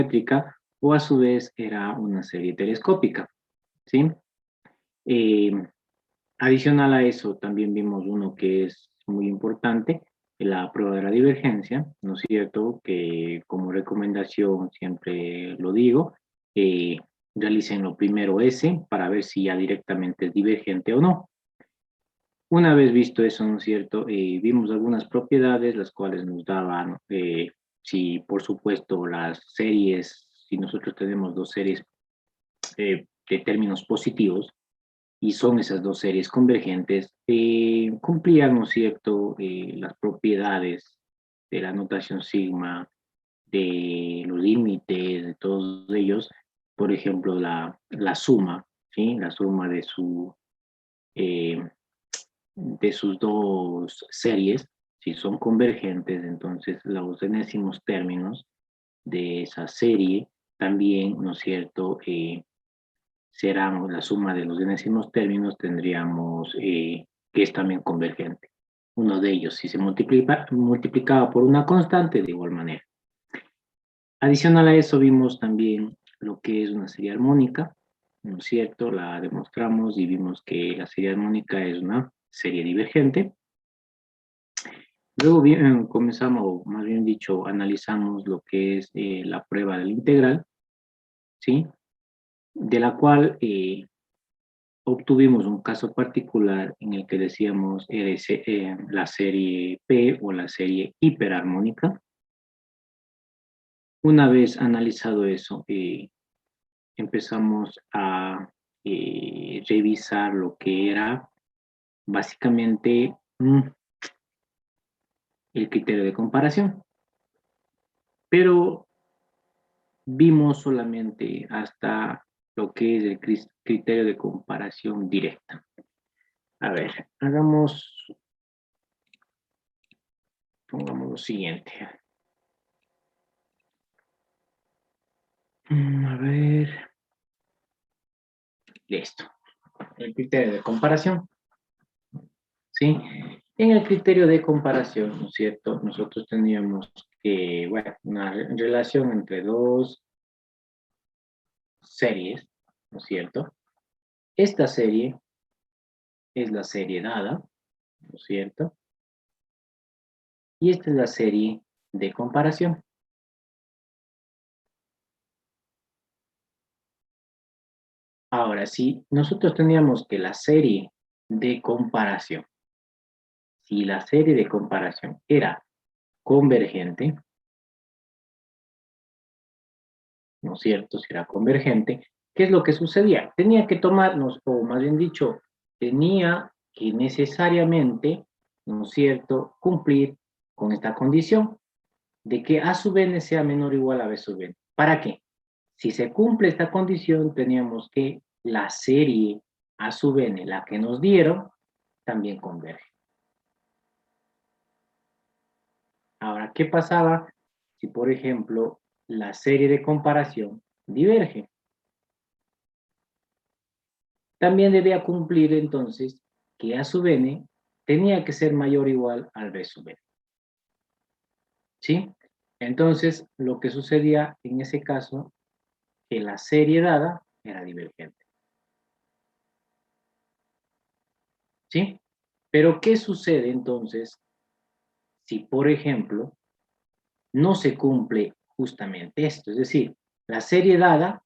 métrica o a su vez era una serie telescópica, ¿sí? Eh, Adicional a eso, también vimos uno que es muy importante, la prueba de la divergencia, ¿no es cierto? Que como recomendación siempre lo digo, eh, realicen lo primero ese para ver si ya directamente es divergente o no. Una vez visto eso, ¿no es cierto? Vimos algunas propiedades, las cuales nos daban, si por supuesto las series, si nosotros tenemos dos series de términos positivos, y son esas dos series convergentes, cumplían, ¿no es cierto?, las propiedades de la notación sigma, de los límites, de todos ellos, por ejemplo, la suma, ¿sí? La suma eh, de sus dos series, si son convergentes, entonces los enésimos términos de esa serie también, ¿no es cierto?, serán la suma de los enésimos términos, tendríamos que es también convergente. Uno de ellos, si se multiplicaba por una constante, de igual manera. Adicional a eso, vimos también lo que es una serie armónica, ¿no es cierto? La demostramos y vimos que la serie armónica es una serie divergente. Luego comenzamos, o más bien dicho, analizamos lo que es la prueba del integral, ¿sí? De la cual obtuvimos un caso particular en el que decíamos la serie P o la serie hiperarmónica. Una vez analizado eso, empezamos a revisar lo que era básicamente el criterio de comparación. Pero vimos solamente hasta lo que es el criterio de comparación directa. A ver, pongamos lo siguiente. A ver, listo. El criterio de comparación, ¿sí? En el criterio de comparación, ¿no es cierto? Nosotros teníamos que, bueno, una relación entre dos series, ¿no es cierto? Esta serie es la serie dada, ¿no es cierto? Y esta es la serie de comparación. Ahora, si nosotros teníamos que la serie de comparación, si la serie de comparación era convergente, ¿no es cierto? Si era convergente, ¿qué es lo que sucedía? Tenía que tomarnos, o más bien dicho, tenía que necesariamente, ¿no es cierto?, cumplir con esta condición de que A sub n sea menor o igual a B sub n. ¿Para qué? Si se cumple esta condición, teníamos que la serie A sub n, la que nos dieron, también converge. Ahora, ¿qué pasaba si, por ejemplo, la serie de comparación diverge? También debía cumplir entonces que A sub n tenía que ser mayor o igual al B sub n. ¿Sí? Entonces, lo que sucedía en ese caso, que la serie dada era divergente. ¿Sí? Pero, ¿qué sucede entonces si, por ejemplo, no se cumple justamente esto? Es decir, la serie dada,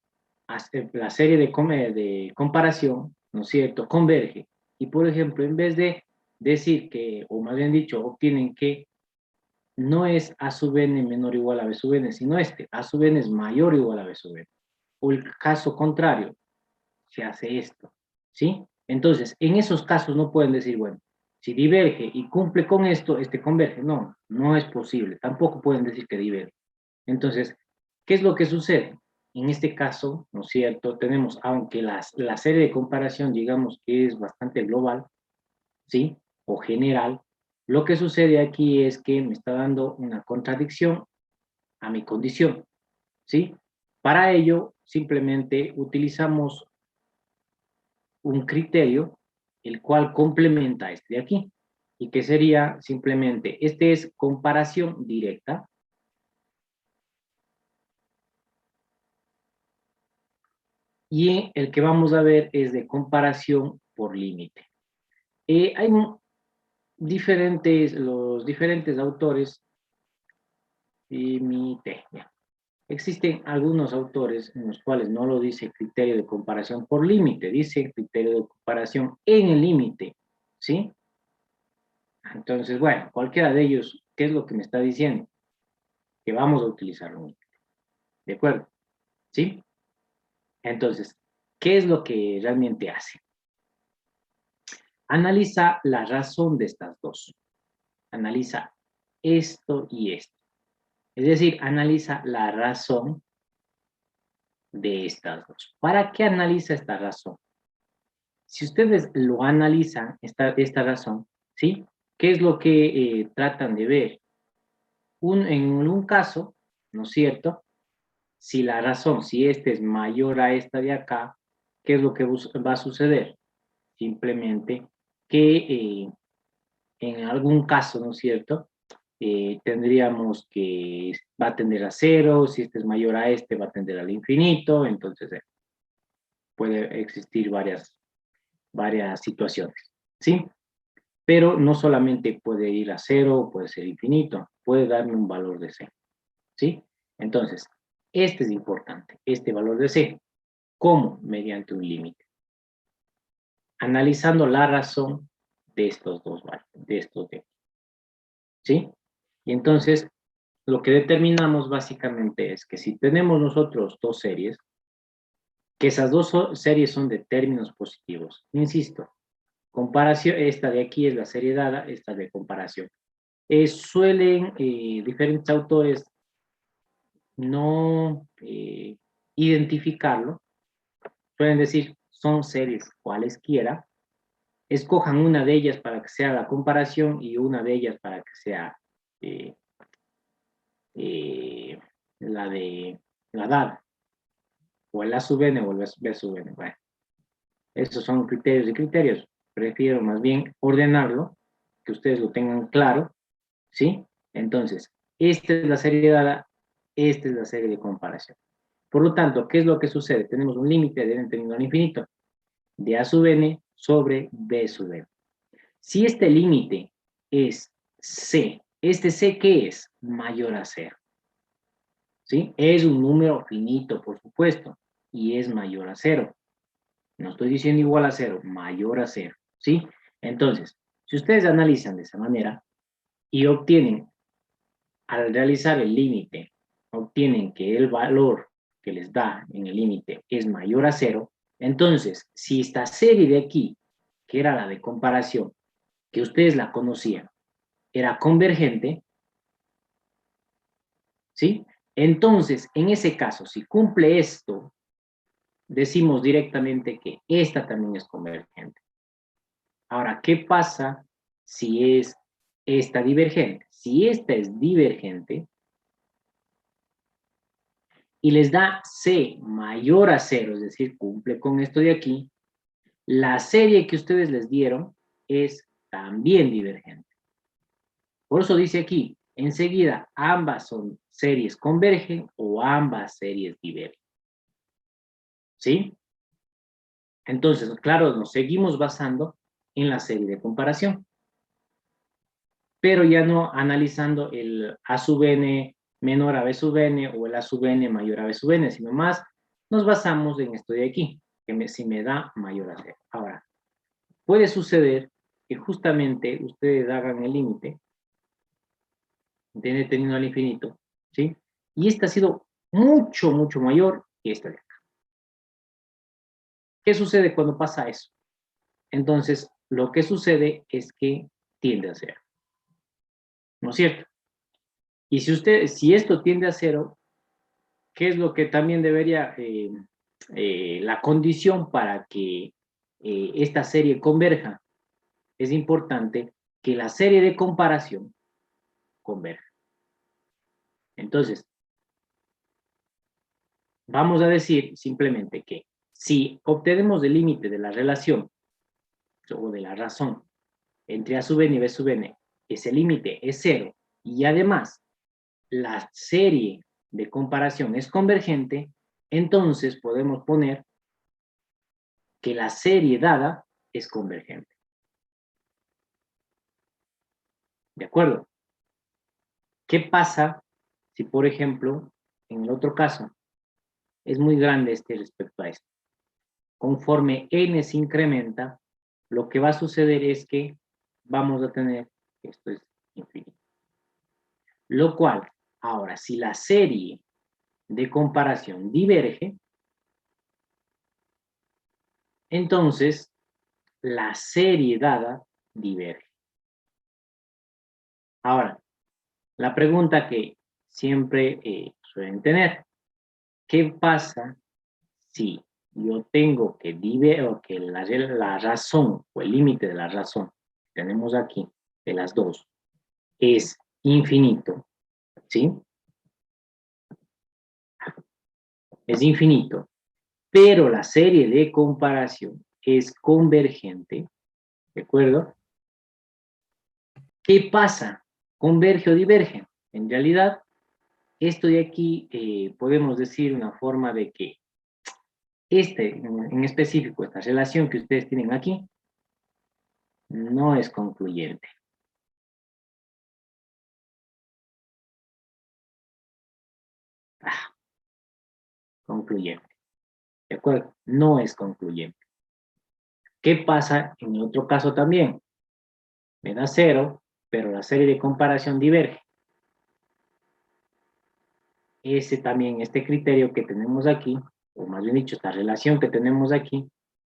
la serie de comparación, ¿no es cierto?, converge. Y, por ejemplo, en vez de decir que, o más bien dicho, obtienen que no es A sub n menor o igual a B sub n, sino A sub n es mayor o igual a B sub n. O el caso contrario, se hace esto, ¿sí? Entonces, en esos casos no pueden decir, bueno, si diverge y cumple con esto, este converge. No, no es posible. Tampoco pueden decir que diverge. Entonces, ¿qué es lo que sucede? En este caso, ¿no es cierto? Tenemos, aunque la serie de comparación, digamos que es bastante global, ¿sí? O general, lo que sucede aquí es que me está dando una contradicción a mi condición, ¿sí? Para ello, simplemente utilizamos un criterio el cual complementa este de aquí, y que sería simplemente, este es comparación directa, y el que vamos a ver es de comparación por límite. Hay los diferentes autores, límite, ya. Existen algunos autores en los cuales no lo dice criterio de comparación por límite, dice criterio de comparación en el límite, ¿sí? Entonces, bueno, cualquiera de ellos, ¿qué es lo que me está diciendo? Que vamos a utilizar un límite, ¿de acuerdo? ¿Sí? Entonces, ¿qué es lo que realmente hace? Analiza la razón de estas dos. Analiza esto y esto. Es decir, analiza la razón de estas dos. ¿Para qué analiza esta razón? Si ustedes lo analizan, esta razón, ¿sí? ¿Qué es lo que tratan de ver? En un caso, ¿no es cierto? Si la razón, si esta es mayor a esta de acá, ¿qué es lo que va a suceder? Simplemente que en algún caso, ¿no es cierto? Tendríamos que va a tender a cero, si este es mayor a este va a tender al infinito, entonces puede existir varias situaciones, ¿sí? Pero no solamente puede ir a cero, puede ser infinito, puede darme un valor de c, ¿sí? Entonces, este es importante, este valor de c. ¿Cómo? Mediante un límite. Analizando la razón de estos dos, de estos de, ¿sí? Y entonces, lo que determinamos básicamente es que si tenemos nosotros dos series, que esas dos series son de términos positivos. Insisto, comparación, esta de aquí es la serie dada, esta de comparación. Suelen diferentes autores no identificarlo, suelen decir son series cualesquiera, escojan una de ellas para que sea la comparación y una de ellas para que sea eh, eh, la de la dada, o el A sub n o el B sub n. Bueno, esos son criterios y criterios. Prefiero más bien ordenarlo, que ustedes lo tengan claro, ¿sí? Entonces, esta es la serie dada, esta es la serie de comparación. Por lo tanto, ¿qué es lo que sucede? Tenemos un límite de n teniendo al infinito de a sub n sobre b sub n. Si este límite es c, este c, ¿qué es? Mayor a 0. ¿Sí? Es un número finito, por supuesto, y es mayor a 0. No estoy diciendo igual a 0, mayor a 0. ¿Sí? Entonces, si ustedes analizan de esa manera y obtienen, al realizar el límite, obtienen que el valor que les da en el límite es mayor a 0, entonces, si esta serie de aquí, que era la de comparación, que ustedes la conocían, era convergente, ¿sí? Entonces, en ese caso, si cumple esto, decimos directamente que esta también es convergente. Ahora, ¿qué pasa si es esta divergente? Si esta es divergente y les da C mayor a 0, es decir, cumple con esto de aquí, la serie que ustedes les dieron es también divergente. Por eso dice aquí, enseguida, ambas son series convergen o ambas series divergen. ¿Sí? Entonces, claro, nos seguimos basando en la serie de comparación, pero ya no analizando el A sub n menor a B sub n o el A sub n mayor a B sub n, sino más nos basamos en esto de aquí, que si me da mayor a 0. Ahora, puede suceder que justamente ustedes hagan el límite de n teniendo al infinito, ¿sí? Y este ha sido mucho, mucho mayor que esta de acá. ¿Qué sucede cuando pasa eso? Entonces, lo que sucede es que tiende a 0. ¿No es cierto? Y si esto tiende a 0, ¿qué es lo que también debería, la condición para que esta serie converja? Es importante que la serie de comparación converja. Entonces, vamos a decir simplemente que si obtenemos el límite de la relación o de la razón entre A sub n y B sub n, ese límite es 0 y además la serie de comparación es convergente, entonces podemos poner que la serie dada es convergente. ¿De acuerdo? ¿Qué pasa si, por ejemplo, en el otro caso, es muy grande este respecto a esto? Conforme n se incrementa, lo que va a suceder es que vamos a tener, esto es infinito. Lo cual, ahora, si la serie de comparación diverge, entonces la serie dada diverge. Ahora, la pregunta que siempre suelen tener, ¿qué pasa si yo tengo que o que la razón o el límite de la razón que tenemos aquí, de las dos, es infinito? ¿Sí? Es infinito, pero la serie de comparación es convergente, ¿de acuerdo? ¿Qué pasa? ¿Converge o diverge? En realidad, esto de aquí podemos decir una forma de que en específico, esta relación que ustedes tienen aquí, no es concluyente. Concluyente. ¿De acuerdo? No es concluyente. ¿Qué pasa en el otro caso también? Me da 0, pero la serie de comparación diverge. Ese también, este criterio que tenemos aquí, o más bien dicho, esta relación que tenemos aquí,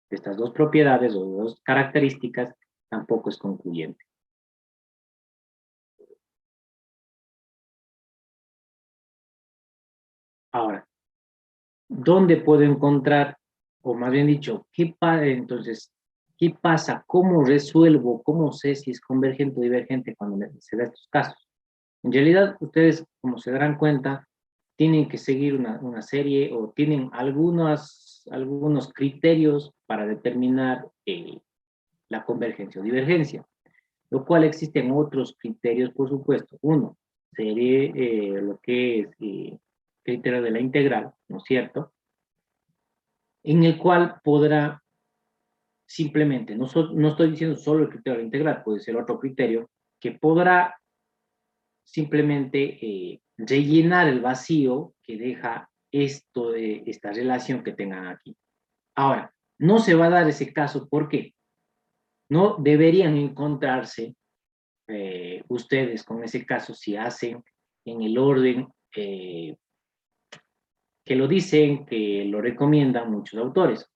de estas dos propiedades o dos características, tampoco es concluyente. Ahora, ¿dónde puedo encontrar, o más bien dicho, entonces, qué pasa? ¿Cómo resuelvo? ¿Cómo sé si es convergente o divergente cuando se da estos casos? En realidad, ustedes, como se darán cuenta, tienen que seguir una serie o tienen algunos criterios para determinar la convergencia o divergencia, lo cual existen otros criterios, por supuesto. Uno sería lo que es criterio de la integral, ¿no es cierto? En el cual podrá simplemente, no estoy diciendo solo el criterio de la integral, puede ser otro criterio, que podrá simplemente rellenar el vacío que deja esta relación que tengan aquí. Ahora, no se va a dar ese caso, ¿por qué? No deberían encontrarse ustedes con ese caso si hacen en el orden que lo dicen, que lo recomiendan muchos autores.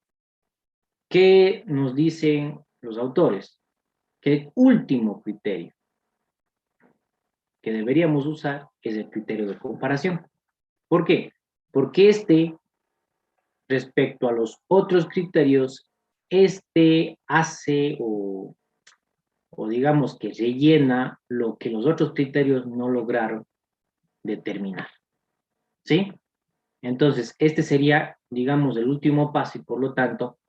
¿Qué nos dicen los autores? Que el último criterio que deberíamos usar es el criterio de comparación. ¿Por qué? Porque respecto a los otros criterios, hace o digamos que rellena lo que los otros criterios no lograron determinar. ¿Sí? Entonces, este sería, digamos, el último paso y por lo tanto,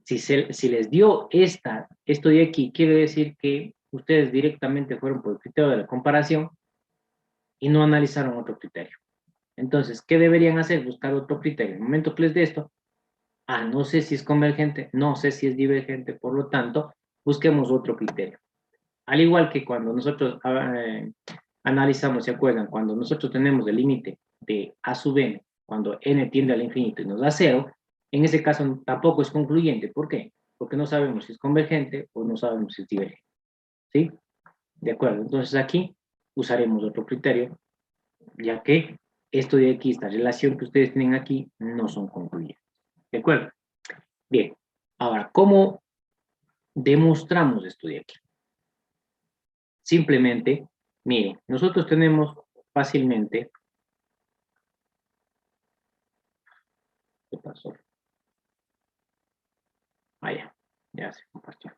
si les dio esto de aquí, quiere decir que ustedes directamente fueron por el criterio de la comparación y no analizaron otro criterio. Entonces, ¿qué deberían hacer? Buscar otro criterio. En el momento que les dé esto, no sé si es convergente, no sé si es divergente, por lo tanto, busquemos otro criterio. Al igual que cuando nosotros analizamos, ¿se acuerdan? Cuando nosotros tenemos el límite de a sub n, cuando n tiende al infinito y nos da 0, en ese caso tampoco es concluyente. ¿Por qué? Porque no sabemos si es convergente o no sabemos si es divergente. ¿Sí? De acuerdo. Entonces aquí usaremos otro criterio, ya que esto de aquí, esta relación que ustedes tienen aquí, no son concluyentes. ¿De acuerdo? Bien. Ahora, ¿cómo demostramos esto de aquí? Simplemente, miren, nosotros tenemos fácilmente, ¿qué pasó? Ya se compartió.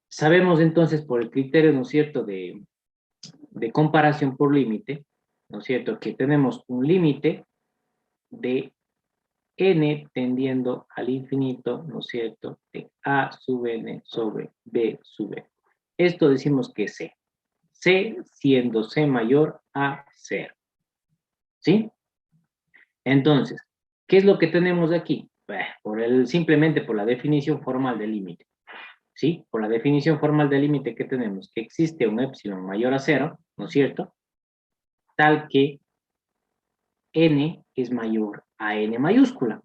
Sabemos entonces por el criterio, ¿no es cierto?, de comparación por límite, ¿no es cierto?, que tenemos un límite de n tendiendo al infinito, ¿no es cierto?, de a sub n sobre b sub n. Esto decimos que es c. C siendo c mayor a 0. ¿Sí? Entonces, ¿qué es lo que tenemos aquí? Simplemente por la definición formal del límite. ¿Sí? Por la definición formal del límite que tenemos, que existe un epsilon mayor a 0, ¿no es cierto? Tal que n es mayor a n mayúscula.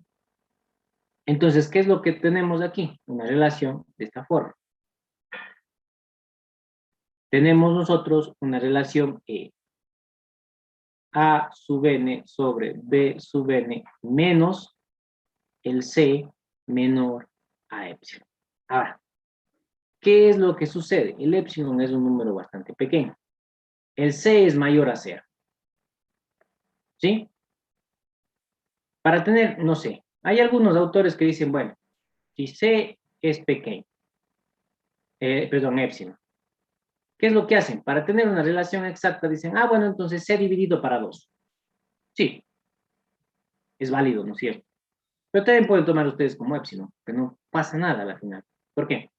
Entonces, ¿qué es lo que tenemos aquí? Una relación de esta forma. Tenemos nosotros una relación A sub n sobre B sub n menos el C menor a epsilon. Ahora, ¿qué es lo que sucede? El epsilon es un número bastante pequeño. El C es mayor a 0. ¿Sí? Para tener, no sé, hay algunos autores que dicen, bueno, si C es pequeño, perdón, epsilon, ¿qué es lo que hacen? Para tener una relación exacta dicen, ah, bueno, entonces C dividido para 2. Sí, es válido, ¿no es cierto? Pero también pueden tomar ustedes como epsilon, que no pasa nada a la final. ¿Por qué?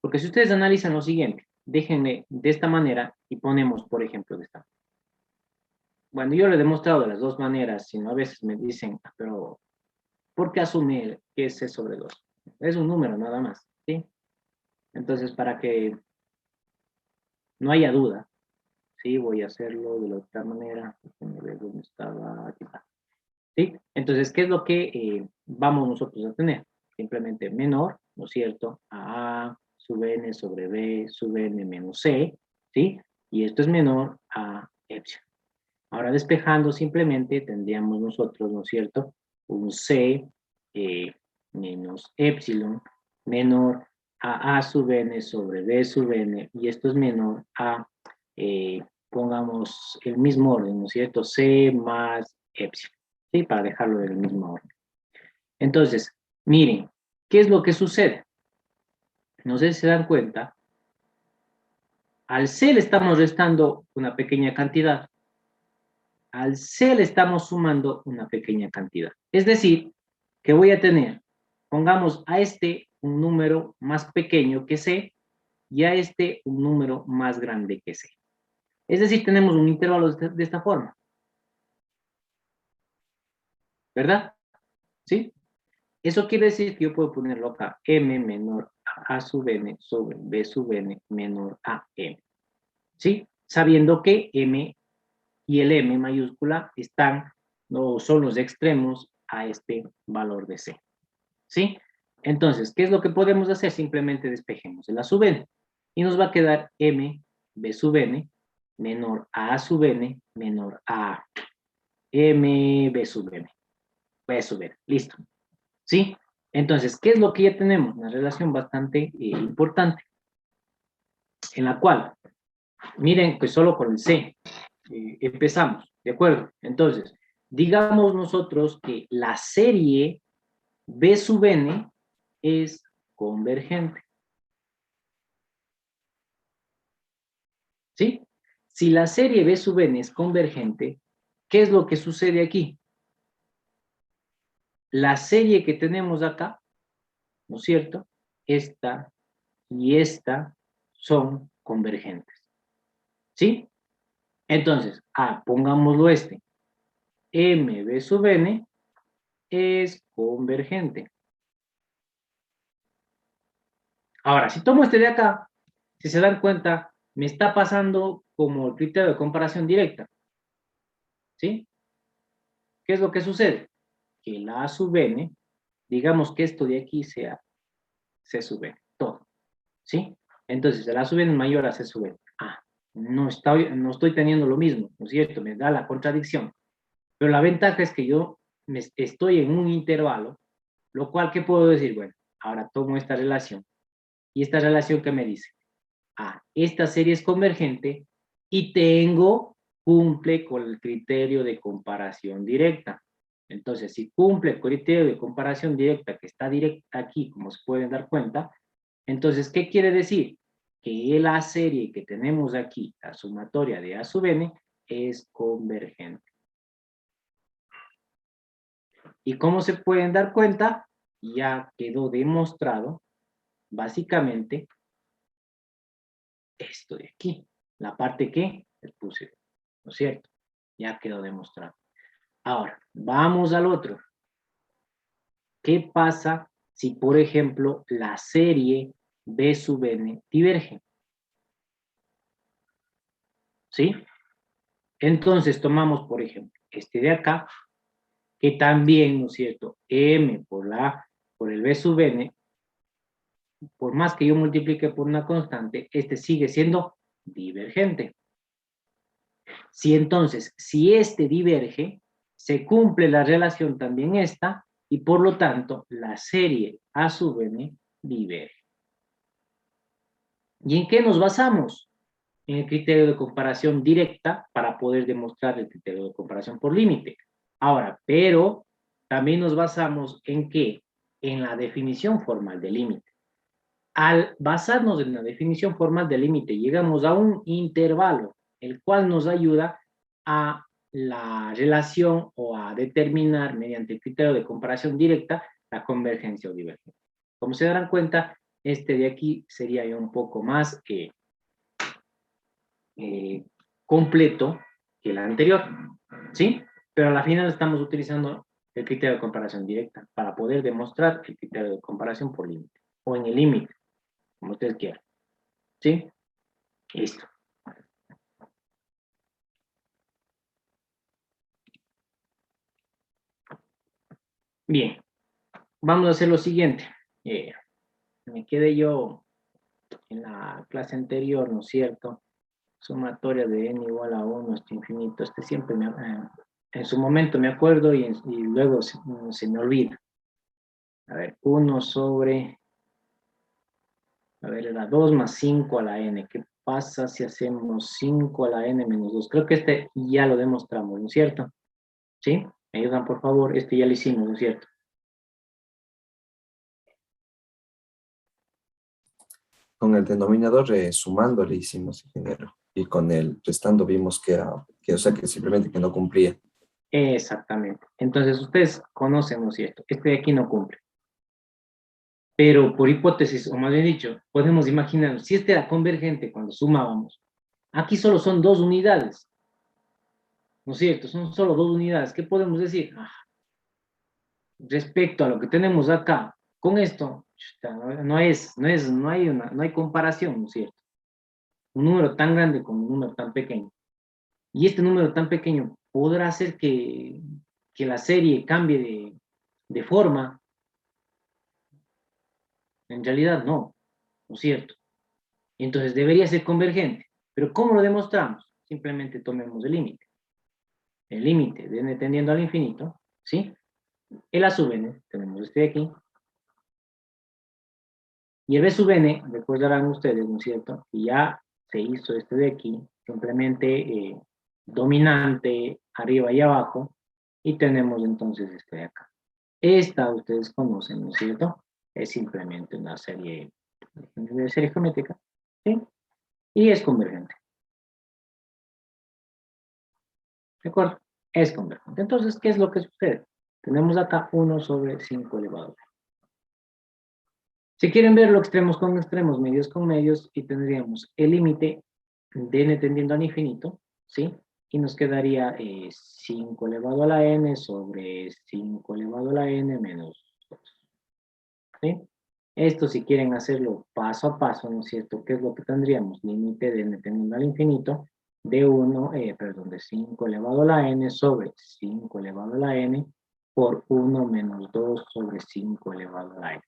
Porque si ustedes analizan lo siguiente, déjenme de esta manera y ponemos, por ejemplo, de esta. Bueno, yo lo he demostrado de las dos maneras, sino a veces me dicen, pero ¿por qué asumir que es C sobre 2? Es un número nada más, ¿sí? Entonces, para que no haya duda, sí, voy a hacerlo de la otra manera. Déjenme ver dónde estaba. Aquí está. ¿Sí? Entonces, ¿qué es lo que vamos nosotros a tener? Simplemente menor, ¿no es cierto? A sub n sobre b sub n menos c, ¿sí? Y esto es menor a epsilon. Ahora despejando simplemente tendríamos nosotros, ¿no es cierto? Un c menos epsilon menor a sub n sobre b sub n, y esto es menor a, pongamos el mismo orden, ¿no es cierto? C más epsilon, ¿sí? Para dejarlo en el mismo orden. Entonces, miren, ¿qué es lo que sucede? No sé si se dan cuenta, al C le estamos restando una pequeña cantidad, al C le estamos sumando una pequeña cantidad. Es decir, que voy a tener, pongamos a este un número más pequeño que C y a este un número más grande que C. Es decir, tenemos un intervalo de esta forma. ¿Verdad? ¿Sí? Eso quiere decir que yo puedo ponerlo acá, m menor a sub n sobre b sub n menor a m. ¿Sí? Sabiendo que m y el m mayúscula están, no son los extremos a este valor de c. ¿Sí? Entonces, ¿qué es lo que podemos hacer? Simplemente despejemos el a sub n. Y nos va a quedar m b sub n menor a sub n menor a m b sub n. B sub n. Listo. ¿Sí? Entonces, ¿qué es lo que ya tenemos? Una relación bastante importante, en la cual, miren, pues solo con el C empezamos, ¿de acuerdo? Entonces, digamos nosotros que la serie B sub n es convergente. ¿Sí? Si la serie B sub n es convergente, ¿qué es lo que sucede aquí? La serie que tenemos acá, ¿no es cierto? Esta y esta son convergentes. ¿Sí? Entonces, pongámoslo este. MB sub n es convergente. Ahora, si tomo este de acá, si se dan cuenta, me está pasando como el criterio de comparación directa. ¿Sí? ¿Qué es lo que sucede? Que la A sub n, digamos que esto de aquí sea C sub n, todo. ¿Sí? Entonces, el A sub n es mayor a C sub n. No estoy teniendo lo mismo, ¿no es cierto? Me da la contradicción. Pero la ventaja es que yo estoy en un intervalo, lo cual, ¿qué puedo decir? Bueno, ahora tomo esta relación. ¿Y esta relación qué me dice? Esta serie es convergente y cumple con el criterio de comparación directa. Entonces, si cumple el criterio de comparación directa, que está directa aquí, como se pueden dar cuenta, entonces, ¿qué quiere decir? Que la serie que tenemos aquí, la sumatoria de A sub n, es convergente. Y como se pueden dar cuenta, ya quedó demostrado, básicamente, esto de aquí. La parte que les puse, ¿no es cierto? Ya quedó demostrado. Ahora, vamos al otro. ¿Qué pasa si, por ejemplo, la serie B sub n diverge? ¿Sí? Entonces tomamos, por ejemplo, este de acá, que también, ¿no es cierto? M por el B sub n, por más que yo multiplique por una constante, este sigue siendo divergente. Si entonces, si este diverge, se cumple la relación también esta, y por lo tanto, la serie A sub n diverge. ¿Y en qué nos basamos? En el criterio de comparación directa para poder demostrar el criterio de comparación por límite. Ahora, pero también nos basamos en qué? En la definición formal del límite. Al basarnos en la definición formal del límite, llegamos a un intervalo, el cual nos ayuda a la relación o a determinar mediante el criterio de comparación directa la convergencia o divergencia. Como se darán cuenta, este de aquí sería ya un poco más completo que el anterior, ¿sí? Pero a la final estamos utilizando el criterio de comparación directa para poder demostrar el criterio de comparación por límite o en el límite, como ustedes quieran, ¿sí? Listo. Bien, vamos a hacer lo siguiente. Me quedé yo en la clase anterior, ¿no es cierto? Sumatoria de n igual a 1 hasta infinito. Este siempre en su momento me acuerdo y luego se me olvida. A ver, 1 sobre, a ver, era 2 más 5 a la n. ¿Qué pasa si hacemos 5 a la n menos 2? Creo que este ya lo demostramos, ¿no es cierto? ¿Sí? ¿Me ayudan, por favor? Este ya lo hicimos, ¿no es cierto? Con el denominador sumando le hicimos, ingeniero. Y con el restando vimos o sea, que simplemente que no cumplía. Exactamente. Entonces, ustedes conocen, ¿no es cierto? Este de aquí no cumple. Pero por hipótesis, o más bien dicho, podemos imaginar, si este era convergente cuando sumábamos, aquí solo son 2 unidades, ¿no es cierto? Son solo 2 unidades. ¿Qué podemos decir? Respecto a lo que tenemos acá, con esto, no hay comparación, ¿no es cierto? Un número tan grande con un número tan pequeño. Y este número tan pequeño podrá hacer que la serie cambie de forma. En realidad no, ¿no es cierto? Entonces debería ser convergente. Pero ¿cómo lo demostramos? Simplemente tomemos el límite. El límite de n tendiendo al infinito, ¿sí? El a sub n, tenemos este de aquí. Y el b sub n, recordarán ustedes, ¿no es cierto? Que ya se hizo este de aquí, simplemente dominante arriba y abajo, y tenemos entonces este de acá. Esta ustedes conocen, ¿no es cierto? Es simplemente una serie geométrica, ¿sí? Y es convergente. ¿De acuerdo? Es convergente. Entonces, ¿qué es lo que sucede? Tenemos acá 1 sobre 5 elevado a. Si quieren verlo extremos con extremos, medios con medios, y tendríamos el límite de n tendiendo al infinito, ¿sí? Y nos quedaría 5 elevado a la n sobre 5 elevado a la n menos 2. ¿Sí? Esto si quieren hacerlo paso a paso, ¿no es cierto? ¿Qué es lo que tendríamos? Límite de n tendiendo al infinito de 1, perdón, de 5 elevado a la n sobre 5 elevado a la n por 1 menos 2 sobre 5 elevado a la n.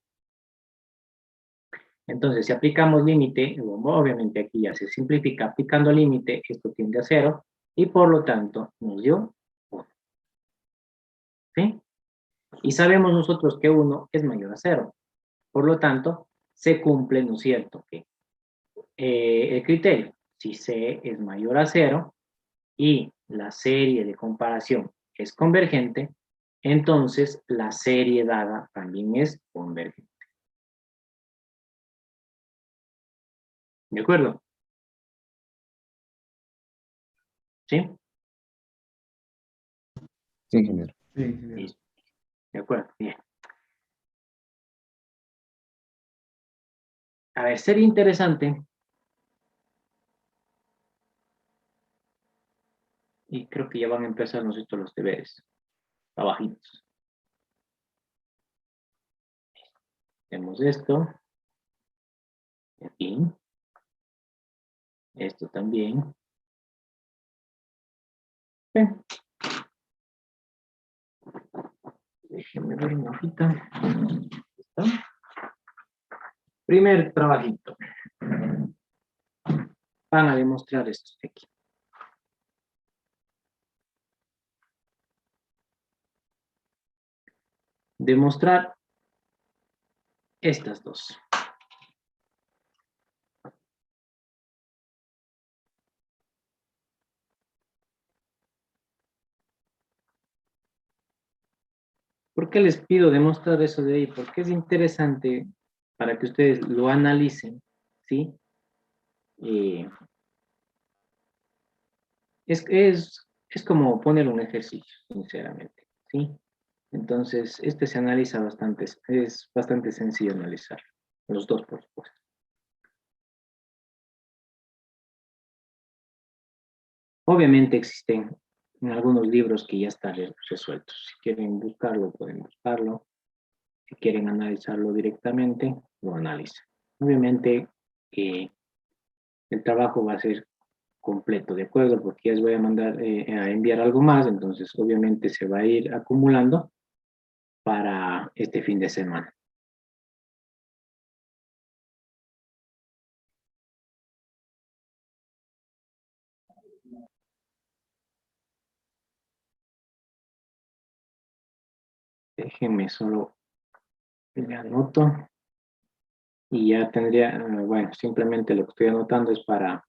Entonces, si aplicamos límite, obviamente aquí ya se simplifica, aplicando límite, esto tiende a 0, y por lo tanto nos dio 1. ¿Sí? Y sabemos nosotros que 1 es mayor a 0. Por lo tanto, se cumple, ¿no es cierto?, que el criterio, si C es mayor a 0 y la serie de comparación es convergente, entonces la serie dada también es convergente. ¿De acuerdo? ¿Sí? Sí, ingeniero. Sí, ingeniero. Listo. De acuerdo, bien. A ver, sería interesante, y creo que ya van a empezar nosotros los deberes, abajitos. Tenemos esto, aquí, esto también. Bien. Déjenme ver una hojita. ¿Está? Primer trabajito. Van a demostrar esto de aquí. Demostrar estas dos. ¿Por qué les pido demostrar eso de ahí? Porque es interesante para que ustedes lo analicen, ¿sí? Es como poner un ejercicio, sinceramente, ¿sí? Entonces, este se analiza bastante, es bastante sencillo analizar, los dos, por supuesto. Obviamente existen en algunos libros que ya están resueltos. Si quieren buscarlo, pueden buscarlo. Si quieren analizarlo directamente, lo analizan. Obviamente, el trabajo va a ser completo, ¿de acuerdo? Porque ya les voy a mandar a enviar algo más, entonces obviamente se va a ir acumulando para este fin de semana. Déjenme solo le anoto y ya tendría, bueno, simplemente lo que estoy anotando es para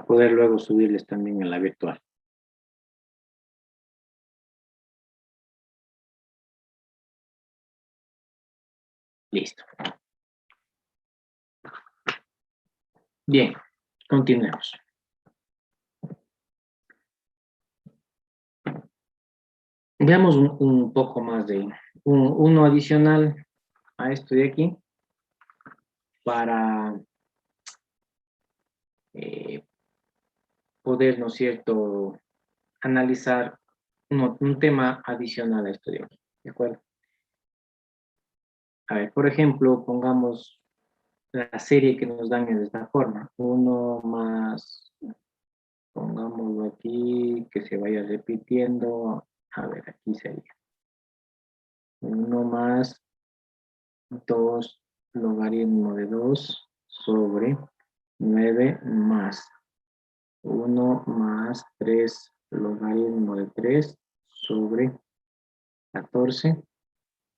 poder luego subirles también en la virtual. Listo. Bien, continuemos. Veamos un poco más de uno adicional a esto de aquí para poder, ¿no es cierto?, analizar un tema adicional a esto de aquí, ¿de acuerdo? A ver, por ejemplo, pongamos la serie que nos dan de esta forma. 1 más, pongámoslo aquí, que se vaya repitiendo. A ver, aquí sería 1 más 2 logaritmo de 2 sobre 9 más 1 más 3 logaritmo de 3 sobre 14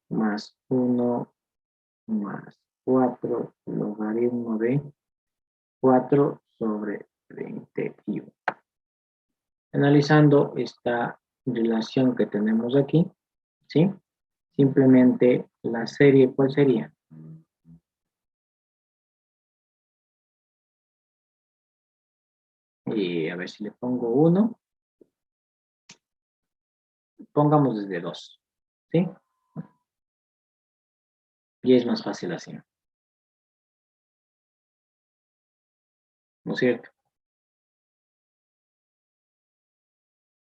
más 1 más 4 logaritmo de 4 sobre 21. Analizando esta relación que tenemos aquí, ¿sí? Simplemente la serie, ¿cuál sería? Y a ver si le pongo 1. Pongamos desde 2, ¿sí? Y es más fácil así, ¿no es cierto?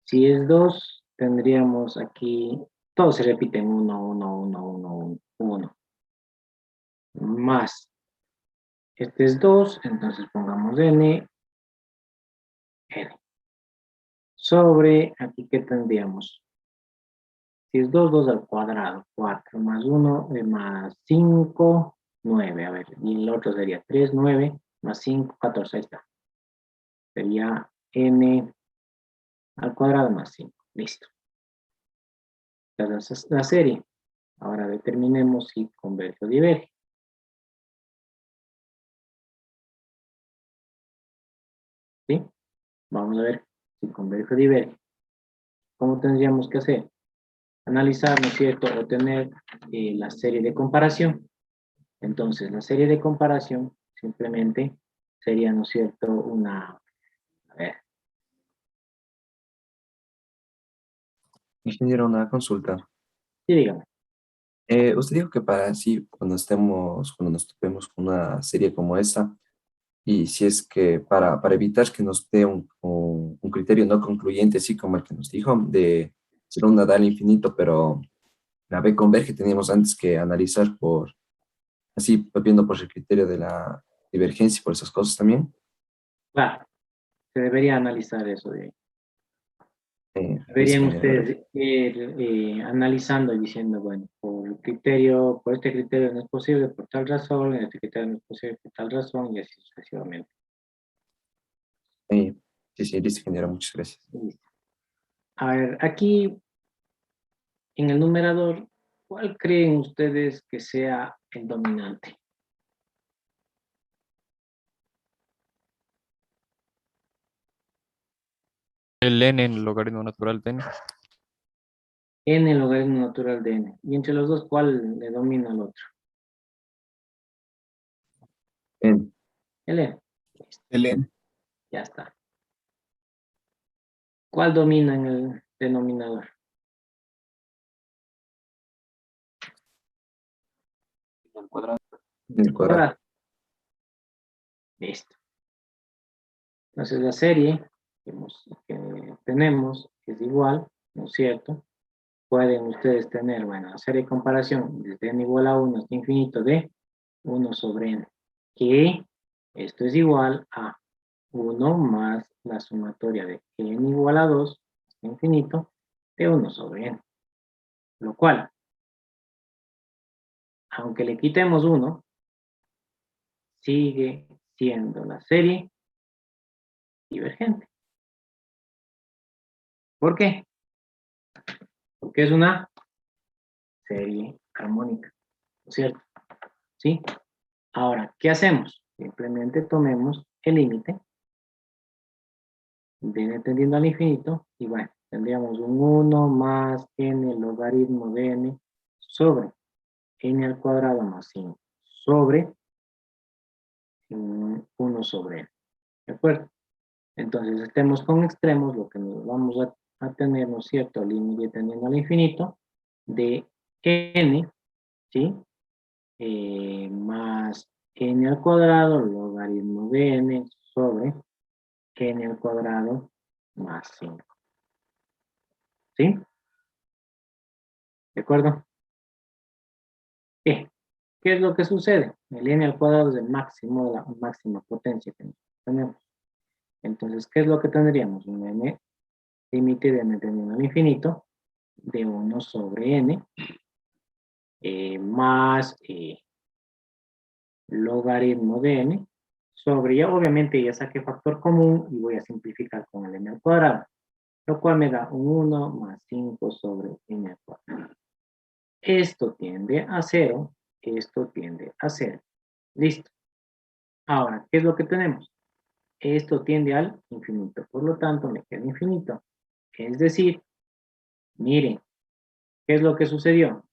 Si es 2, tendríamos aquí, todos se repiten 1, 1, 1, 1, 1. Más, este es 2, entonces pongamos n, sobre, aquí, ¿qué tendríamos? Si es 2, 2 al cuadrado, 4 más 1, más 5, 9. A ver, y el otro sería 3, 9, más 5, 14. Ahí está. Sería n al cuadrado más 5. Listo. Esta es la serie. Ahora determinemos si converge o diverge. ¿Sí? Vamos a ver si converge o diverge. ¿Cómo tendríamos que hacer? Analizar, ¿no es cierto? Obtener la serie de comparación. Entonces, la serie de comparación simplemente sería, ¿no es cierto?, una... A ver. Ingeniero, una consulta. Sí, dígame. Usted dijo que para así, cuando nos topemos con una serie como esta, y si es que para evitar que nos dé un criterio no concluyente, así como el que nos dijo, de ser una DAL infinito, pero la B converge, teníamos antes que analizar por así viendo por el criterio de la divergencia y por esas cosas también. Claro, se debería analizar eso de Ahí sí deberían conviene ver. ustedes ir analizando y diciendo, bueno, por el criterio, por este criterio no es posible por tal razón, en este criterio no es posible por tal razón, y así sucesivamente. Sí, sí, listo, ingeniero, muchas gracias. Listo. A ver, aquí en el numerador, ¿cuál creen ustedes que sea el dominante? El n en el logaritmo natural de n. N, el logaritmo natural de n. Y entre los dos, ¿cuál le domina al otro? Bien, El n. Listo, El n. ya está. ¿Cuál domina en el denominador? Al cuadrado. en el cuadrado. Cuadrado. Listo. Entonces la serie que tenemos es igual, ¿no es cierto? Pueden ustedes tener, bueno, la serie de comparación desde n igual a 1 hasta infinito de 1 sobre n, que esto es igual a 1 más la sumatoria de n igual a 2 hasta infinito de 1 sobre n. Lo cual, aunque le quitemos 1, sigue siendo la serie divergente. ¿Por qué? Porque es una serie armónica, ¿no es cierto? ¿Sí? Ahora, ¿qué hacemos? Simplemente tomemos el límite de n tendiendo al infinito y bueno, tendríamos un 1 más n logaritmo de n sobre n al cuadrado más 5 sobre 1 sobre n. ¿De acuerdo? Entonces, estemos con extremos, lo que nos vamos a tener, ¿no es cierto? Límite tendiendo al infinito de n, ¿sí? Más n al cuadrado, logaritmo de n sobre n al cuadrado más 5. ¿Sí? ¿De acuerdo? ¿Qué? ¿Qué es lo que sucede? El n al cuadrado es el máximo, la máxima potencia que tenemos. Entonces, ¿qué es lo que tendríamos? Un n límite de n tendiendo al infinito de 1 sobre n más logaritmo de n sobre, ya obviamente ya saqué factor común y voy a simplificar con el n al cuadrado, lo cual me da un 1 más 5 sobre n al cuadrado. Esto tiende a 0, esto tiende a 0. Listo. Ahora, ¿qué es lo que tenemos? Esto tiende al infinito, por lo tanto me queda infinito. Es decir, miren, ¿qué es lo que sucedió?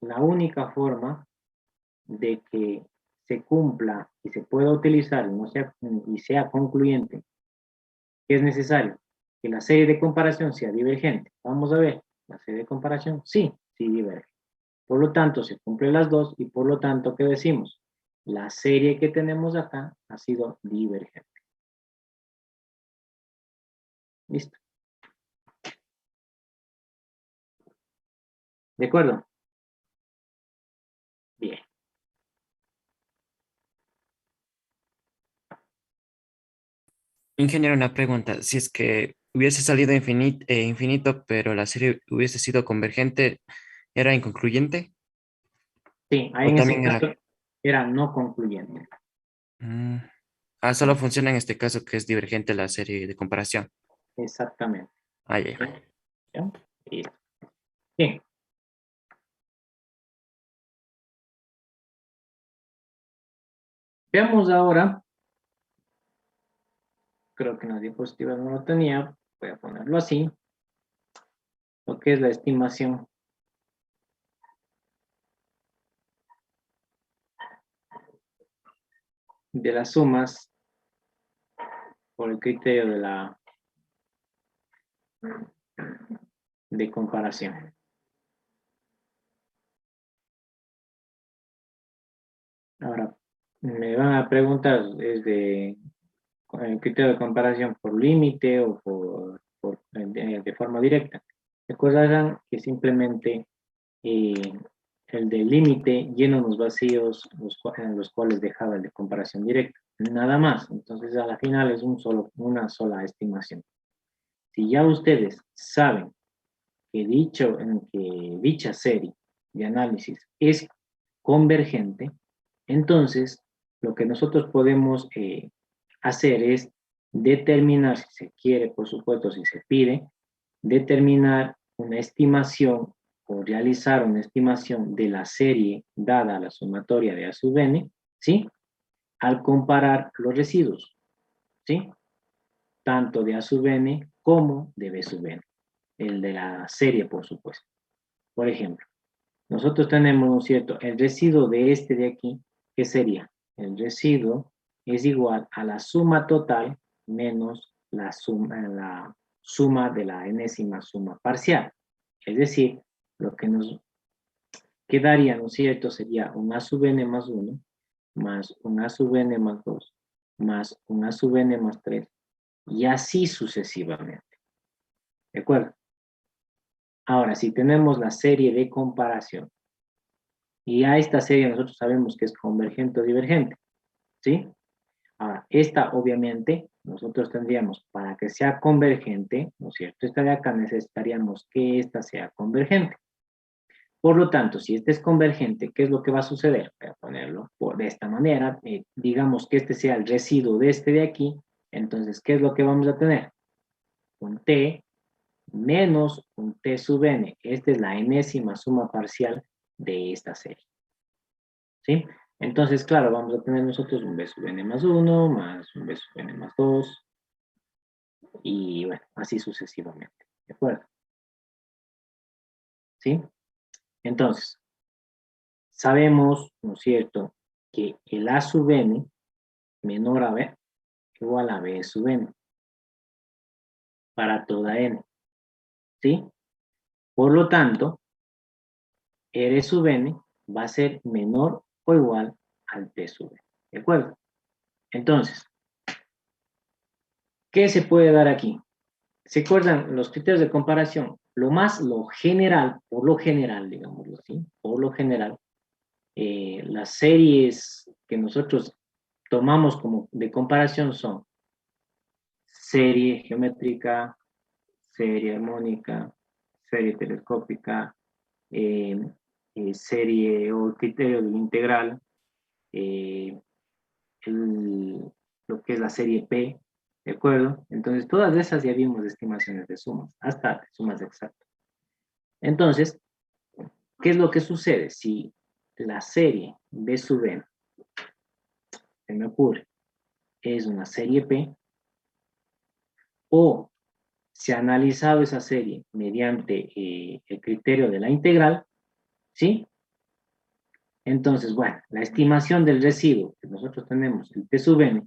La única forma de que se cumpla y se pueda utilizar y sea concluyente, que es necesario que la serie de comparación sea divergente. Vamos a ver, la serie de comparación sí, sí diverge. Por lo tanto, se cumplen las dos y por lo tanto, ¿qué decimos? La serie que tenemos acá ha sido divergente. ¿Listo? ¿De acuerdo? Bien. Ingeniero, una pregunta. Si es que hubiese salido infinito, pero la serie hubiese sido convergente, ¿era inconcluyente? Sí, ahí ¿O en ese también caso era? era no concluyente. Mm, solo funciona en este caso que es divergente la serie de comparación. Exactamente. Ah, ya, ¿Sí? ya. ¿Ya? Listo. Bien. Veamos ahora, creo que en las diapositivas no lo tenía, voy a ponerlo así, lo que es la estimación de las sumas por el criterio de comparación. Ahora, me van a preguntar, ¿es de el criterio de comparación por límite o de forma directa? Recuerdan que simplemente el del límite lleno los vacíos en los cuales dejaba el de comparación directa. Nada más. Entonces, a la final es una sola estimación. Si ya ustedes saben que dicha serie de análisis es convergente, entonces lo que nosotros podemos hacer es determinar, si se quiere, por supuesto, si se pide, determinar una estimación o realizar una estimación de la serie dada la sumatoria de A sub n, ¿sí? Al comparar los residuos, ¿sí? Tanto de A sub n como de B sub n, el de la serie, por supuesto. Por ejemplo, nosotros tenemos, ¿no es cierto?, el residuo de este de aquí, ¿qué sería? El residuo es igual a la suma total menos la suma de la enésima suma parcial. Es decir, lo que nos quedaría, ¿no es cierto?, sería un A sub n más 1, más un A sub n más 2, más un A sub n más 3, y así sucesivamente. ¿De acuerdo? Ahora, si tenemos la serie de comparación, y a esta serie nosotros sabemos que es convergente o divergente, ¿sí? Ahora, esta obviamente nosotros tendríamos, para que sea convergente, ¿no es cierto? Esta de acá necesitaríamos que esta sea convergente. Por lo tanto, si este es convergente, ¿qué es lo que va a suceder? Voy a ponerlo de esta manera, digamos que este sea el residuo de este de aquí, entonces, ¿qué es lo que vamos a tener? Un t menos un t sub n. Esta es la enésima suma parcial de esta serie. ¿Sí? Entonces, claro, vamos a tener nosotros un b sub n más 1, más un b sub n más 2, y bueno, así sucesivamente. ¿De acuerdo? ¿Sí? Entonces, sabemos, ¿no es cierto?, que el a sub n menor a b igual a b sub n para toda n. ¿Sí? Por lo tanto, R sub n va a ser menor o igual al T sub n. ¿De acuerdo? Entonces, ¿qué se puede dar aquí? ¿Se acuerdan los criterios de comparación? Lo general, por lo general, digámoslo así, por lo general, las series que nosotros tomamos como de comparación son serie geométrica, serie armónica, serie telescópica, serie o criterio del integral, eh, lo que es la serie P, ¿de acuerdo? Entonces, todas esas ya vimos estimaciones de sumas, hasta sumas exactas. Entonces, ¿qué es lo que sucede? Si la serie B sub n, se me ocurre, es una serie P, o se ha analizado esa serie mediante el criterio de la integral, ¿sí? Entonces, bueno, la estimación del residuo que nosotros tenemos, el T sub n,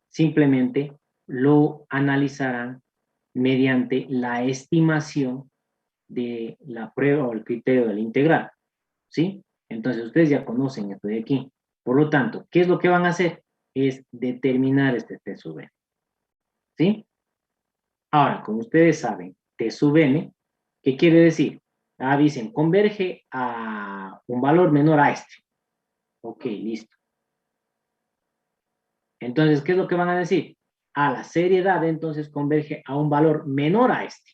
simplemente lo analizarán mediante la estimación de la prueba o el criterio de la integral, ¿sí? Entonces, ustedes ya conocen esto de aquí. Por lo tanto, ¿qué es lo que van a hacer? Es determinar este T sub n, ¿sí? Ahora, como ustedes saben, T sub n, ¿qué quiere decir? Ah, dicen, converge a un valor menor a este. Ok, listo. Entonces, ¿qué es lo que van a decir? A la seriedad, entonces, converge a un valor menor a este.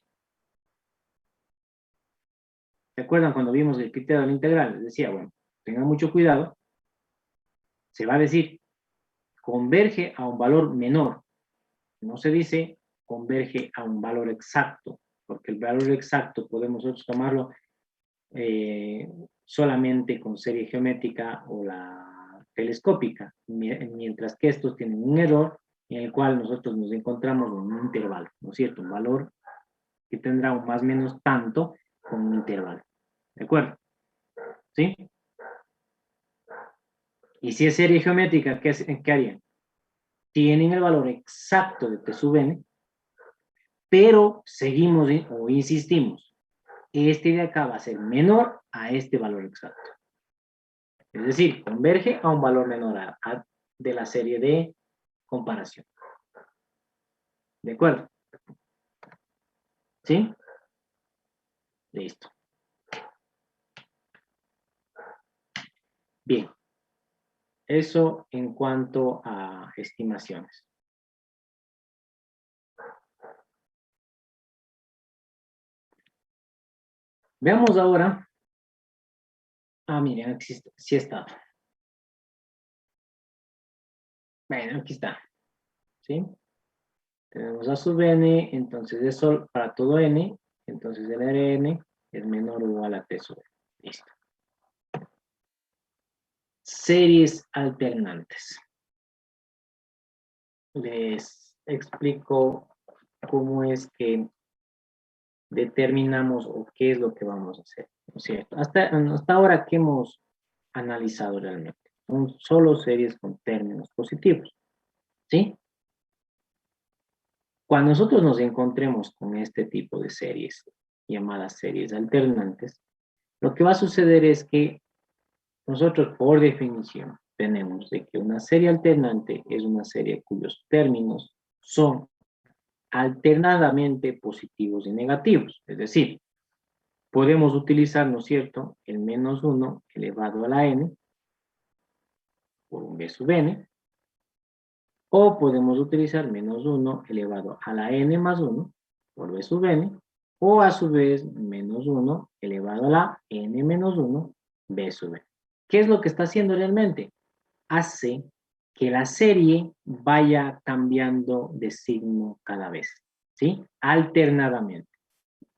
¿Se acuerdan cuando vimos el criterio de la integral? Les decía, bueno, tengan mucho cuidado. Se va a decir, converge a un valor menor. No se dice, converge a un valor exacto, porque el valor exacto podemos nosotros tomarlo solamente con serie geométrica o la telescópica, mientras que estos tienen un error en el cual nosotros nos encontramos en un intervalo, ¿no es cierto? Un valor que tendrá un más o menos tanto con un intervalo. ¿De acuerdo? ¿Sí? Y si es serie geométrica, ¿qué harían? Tienen el valor exacto de T sub n, pero seguimos o insistimos, este de acá va a ser menor a este valor exacto. Es decir, converge a un valor menor de la serie de comparación. ¿De acuerdo? ¿Sí? Listo. Eso en cuanto a estimaciones. Veamos ahora. Miren, aquí sí está. Bueno, aquí está. ¿Sí? Tenemos A sub n, entonces eso para todo n, entonces el Rn es menor o igual a T sub n. Listo. Series alternantes. Les explico cómo es que determinamos o qué es lo que vamos a hacer, ¿no es cierto? Hasta ahora que hemos analizado realmente, son solo series con términos positivos, ¿sí? Cuando nosotros nos encontremos con este tipo de series, llamadas series alternantes, lo que va a suceder es que nosotros, por definición, tenemos de que una serie alternante es una serie cuyos términos son alternadamente positivos y negativos. Es decir, podemos utilizar, ¿no es cierto?, el menos 1 elevado a la n por un b sub n, o podemos utilizar menos 1 elevado a la n más 1 por b sub n, o a su vez menos 1 elevado a la n menos 1 b sub n. ¿Qué es lo que está haciendo realmente? Hace que la serie vaya cambiando de signo cada vez, ¿sí? Alternadamente.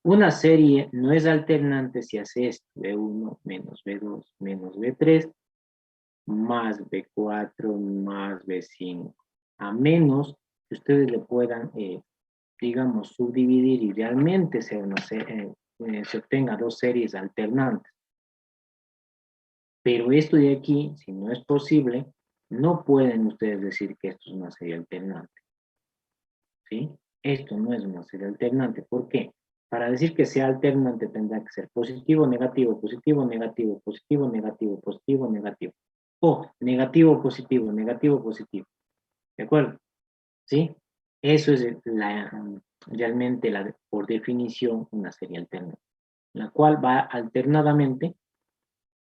Una serie no es alternante si hace esto, B1 menos B2 menos B3 más B4 más B5, a menos que ustedes le puedan, digamos, subdividir y realmente se obtenga dos series alternantes. Pero esto de aquí, si no es posible, no pueden ustedes decir que esto es una serie alternante. ¿Sí? Esto no es una serie alternante. ¿Por qué? Para decir que sea alternante tendrá que ser positivo, negativo, positivo, negativo, positivo, negativo, positivo, negativo. O negativo, positivo, negativo, positivo. ¿De acuerdo? ¿Sí? Eso es realmente, por definición, una serie alternante, la cual va alternadamente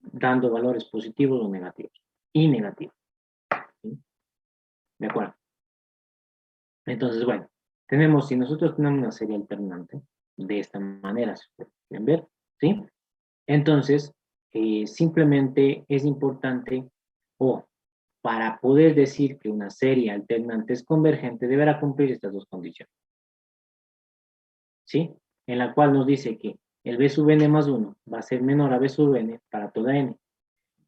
dando valores positivos o negativos. Y negativos. ¿Sí? ¿De acuerdo? Entonces, bueno, si nosotros tenemos una serie alternante, de esta manera, si ustedes quieren ver, ¿sí? Entonces, simplemente es importante, o para poder decir que una serie alternante es convergente, deberá cumplir estas dos condiciones, ¿sí? En la cual nos dice que el b sub n más 1 va a ser menor a b sub n para toda n,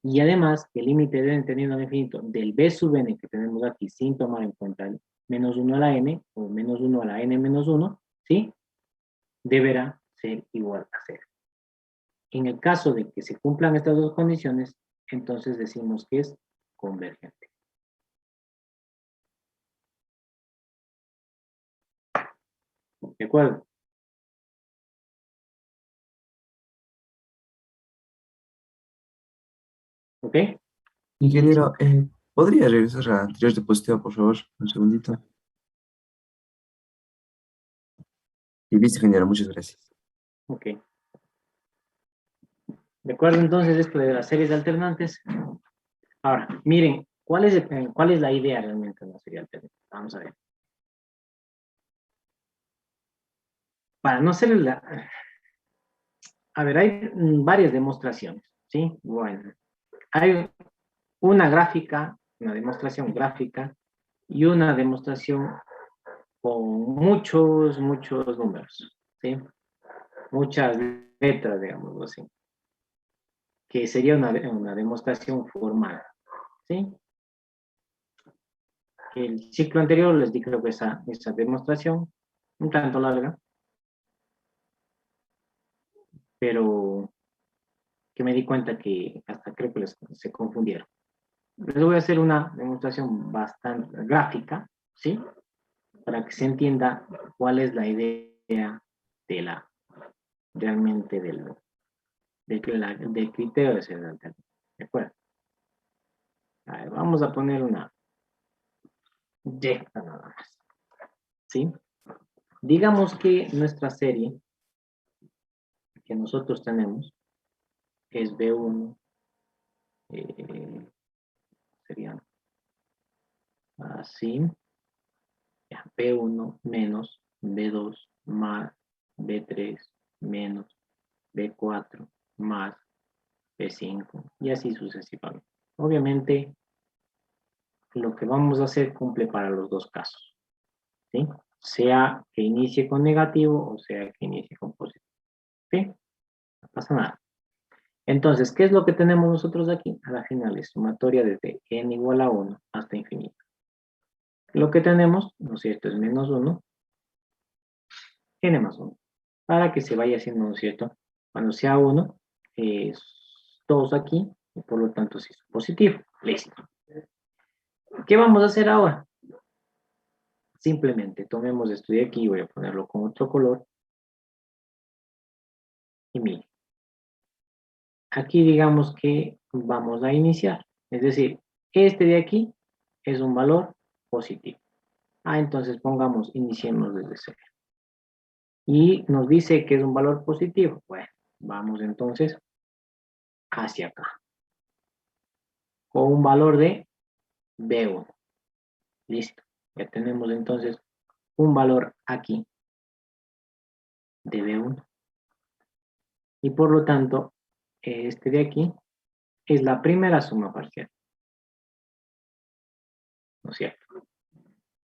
y además que el límite de n teniendo al infinito del b sub n que tenemos aquí, sin tomar en cuenta el menos 1 a la n, o menos 1 a la n menos 1, ¿sí? Deberá ser igual a 0. En el caso de que se cumplan estas dos condiciones, entonces decimos que es convergente. ¿De acuerdo? ¿Ok? Ingeniero, ¿podría revisar la anterior diapositiva, por favor? Un segundito. Y listo, ingeniero, muchas gracias. Ok. ¿De acuerdo? Entonces, esto de las series alternantes. Ahora, miren, ¿cuál es la idea realmente de una serie alternante? Vamos a ver. Para no ser A ver, hay varias demostraciones, ¿sí? Bueno, hay una gráfica, una demostración gráfica y una demostración con muchos números, ¿sí? Muchas letras, digamos así, que sería una demostración formal, ¿sí? El ciclo anterior les di creo que esa demostración, un tanto larga, pero que me di cuenta que hasta creo que se confundieron. Les voy a hacer una demostración bastante gráfica, ¿sí? Para que se entienda cuál es la idea de realmente del criterio de ser alternativo. ¿De acuerdo? A ver, vamos a poner una recta nada más. ¿Sí? Digamos que nuestra serie que nosotros tenemos es B1, serían así. Ya, B1 menos B2 más B3 menos B4 más B5 y así sucesivamente. Obviamente, lo que vamos a hacer cumple para los dos casos, ¿sí? Sea que inicie con negativo o sea que inicie con positivo, ¿sí? No pasa nada. Entonces, ¿qué es lo que tenemos nosotros aquí? A la final es sumatoria desde n igual a 1 hasta infinito. Lo que tenemos, ¿no es cierto?, es menos 1, n más 1. Para que se vaya haciendo, ¿no es cierto? Cuando sea 1, es 2 aquí, y por lo tanto sí es positivo. Listo. ¿Qué vamos a hacer ahora? Simplemente tomemos esto de aquí, voy a ponerlo con otro color. Y mire, aquí digamos que vamos a iniciar. Es decir, este de aquí es un valor positivo. Entonces pongamos, iniciemos desde 0. Y nos dice que es un valor positivo. Bueno, vamos entonces hacia acá. Con un valor de B1. Listo. Ya tenemos entonces un valor aquí de B1. Y por lo tanto, este de aquí es la primera suma parcial. ¿No es cierto?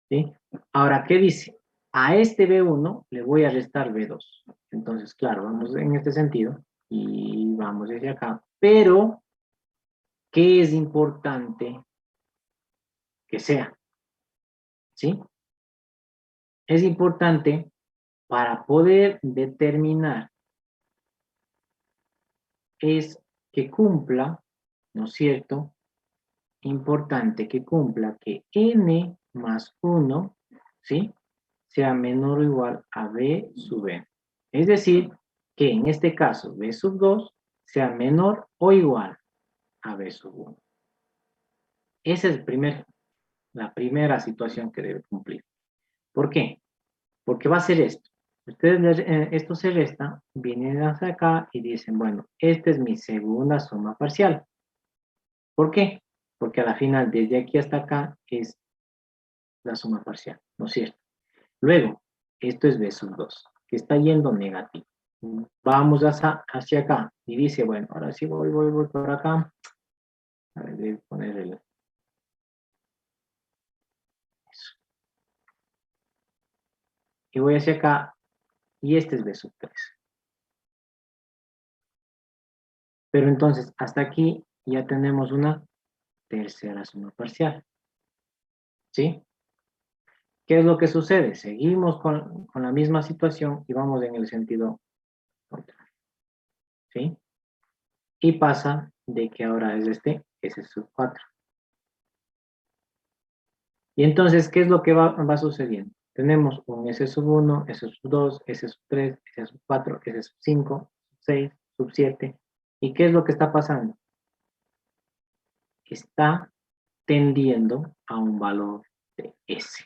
¿Sí? Ahora, ¿qué dice? A este B1 le voy a restar B2. Entonces, claro, vamos en este sentido y vamos hacia acá. Pero, ¿qué es importante que sea? ¿Sí? Es importante para poder determinar es que cumpla, ¿no es cierto? Importante que cumpla que n más 1, ¿sí?, sea menor o igual a b sub n. Es decir, que en este caso b sub 2 sea menor o igual a b sub 1. Esa es la primera situación que debe cumplir. ¿Por qué? Porque va a ser esto. Ustedes, esto se resta, vienen hacia acá y dicen, bueno, esta es mi segunda suma parcial. ¿Por qué? Porque a la final, desde aquí hasta acá, es la suma parcial, ¿no es cierto? Luego, esto es b sub 2, que está yendo negativo. Vamos hacia acá y dice, bueno, ahora sí voy por acá. A ver, debo poner eso. Y voy hacia acá y este es b sub 3. Pero entonces, hasta aquí ya tenemos una tercera suma parcial. ¿Sí? ¿Qué es lo que sucede? Seguimos con la misma situación y vamos en el sentido contrario. ¿Sí? Y pasa de que ahora es S sub 4. Y entonces, ¿qué es lo que va sucediendo? Tenemos un S sub 1, S sub 2, S sub 3, S sub 4, S sub 5, 6, sub 7. ¿Y qué es lo que está pasando? Está tendiendo a un valor de S.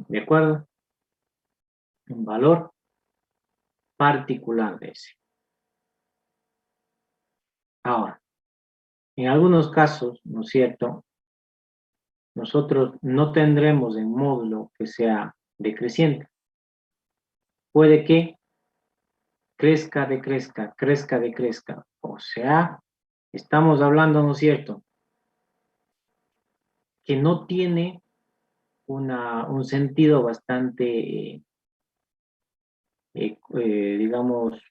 ¿De acuerdo? Un valor particular de S. Ahora, en algunos casos, ¿no es cierto?, nosotros no tendremos en módulo que sea decreciente. Puede que crezca, decrezca, crezca, decrezca. O sea, estamos hablando, ¿no es cierto?, que no tiene un sentido bastante, digamos,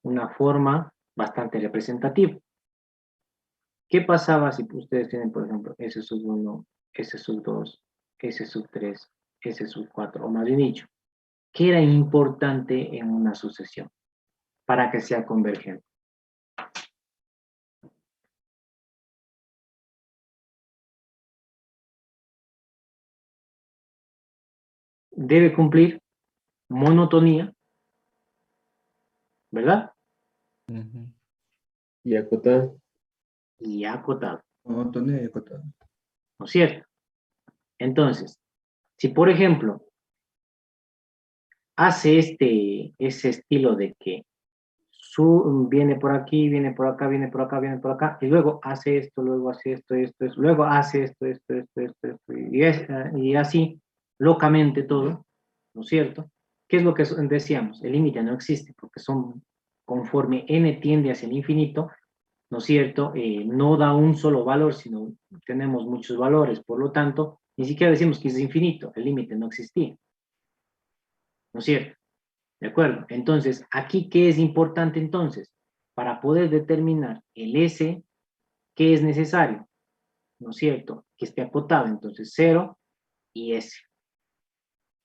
una forma bastante representativa. ¿Qué pasaba si ustedes tienen, por ejemplo, S sub 1, S sub 2, S sub 3, S sub 4, o más bien dicho, ¿qué era importante en una sucesión para que sea convergente? Debe cumplir monotonía, ¿verdad? Ujú. Y acotar. Y acotado, Monotonía y acotar. ¿no es cierto? Entonces, si por ejemplo hace ese estilo de que viene por aquí, viene por acá, viene por acá, viene por acá, y luego hace esto, luego hace esto, luego hace esto, y así, locamente todo, ¿no es cierto? ¿Qué es lo que decíamos? El límite no existe, porque son, conforme n tiende hacia el infinito, ¿no es cierto? No da un solo valor, sino tenemos muchos valores, por lo tanto, ni siquiera decimos que es infinito, el límite no existía, ¿no es cierto? ¿De acuerdo? Entonces, aquí, ¿qué es importante entonces? Para poder determinar el S, ¿qué es necesario? ¿No es cierto? Que esté acotado, entonces 0 y S.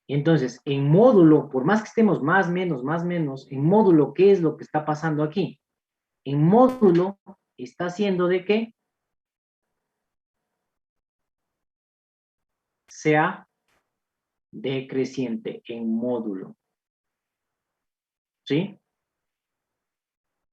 Entonces, en módulo, por más que estemos más, menos, en módulo, ¿qué es lo que está pasando aquí? En módulo, está haciendo de que sea decreciente en módulo. ¿Sí?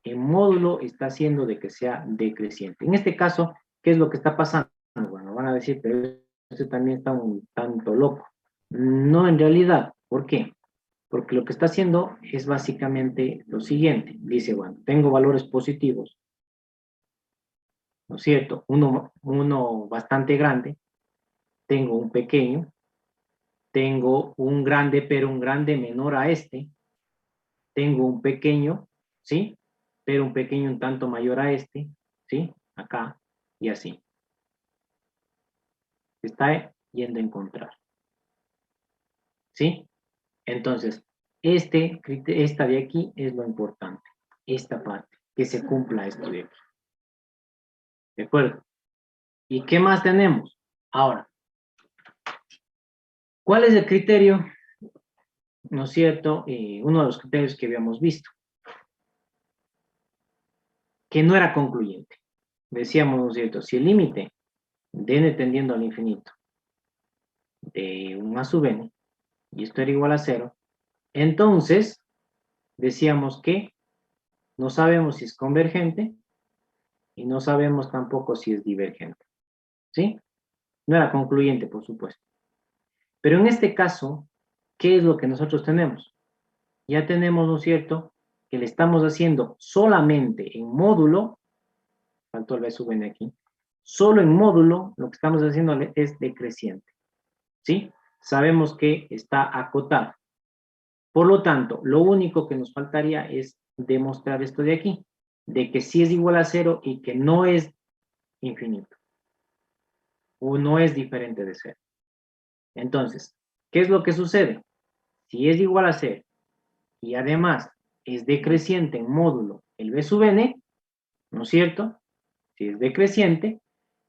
En módulo está haciendo de que sea decreciente. En este caso, ¿qué es lo que está pasando? Bueno, van a decir, pero este también está un tanto loco. No, en realidad, ¿por qué? Porque lo que está haciendo es básicamente lo siguiente. Dice, bueno, tengo valores positivos, ¿no es cierto? Uno bastante grande, tengo un pequeño, tengo un grande, pero un grande menor a este, tengo un pequeño, ¿sí? Pero un pequeño un tanto mayor a este, ¿sí? Acá, y así. Se está yendo a encontrar, ¿sí? Entonces, esta de aquí es lo importante, esta parte, que se cumpla esto de aquí. ¿De acuerdo? ¿Y qué más tenemos? Ahora, ¿cuál es el criterio? ¿No es cierto? Uno de los criterios que habíamos visto, que no era concluyente. Decíamos, ¿no es cierto? Si el límite de n tendiendo al infinito de 1 a sub n, y esto era igual a 0, entonces decíamos que no sabemos si es convergente y no sabemos tampoco si es divergente. ¿Sí? No era concluyente, por supuesto. Pero en este caso, ¿qué es lo que nosotros tenemos? Ya tenemos, ¿no es cierto?, que le estamos haciendo solamente en módulo, faltó el b sub n aquí, solo en módulo, lo que estamos haciendo es decreciente. ¿Sí? Sabemos que está acotado. Por lo tanto, lo único que nos faltaría es demostrar esto de aquí, de que sí es igual a 0 y que no es infinito, o no es diferente de 0. Entonces, ¿qué es lo que sucede? Si es igual a 0 y además es decreciente en módulo el b sub n, ¿no es cierto? Si es decreciente,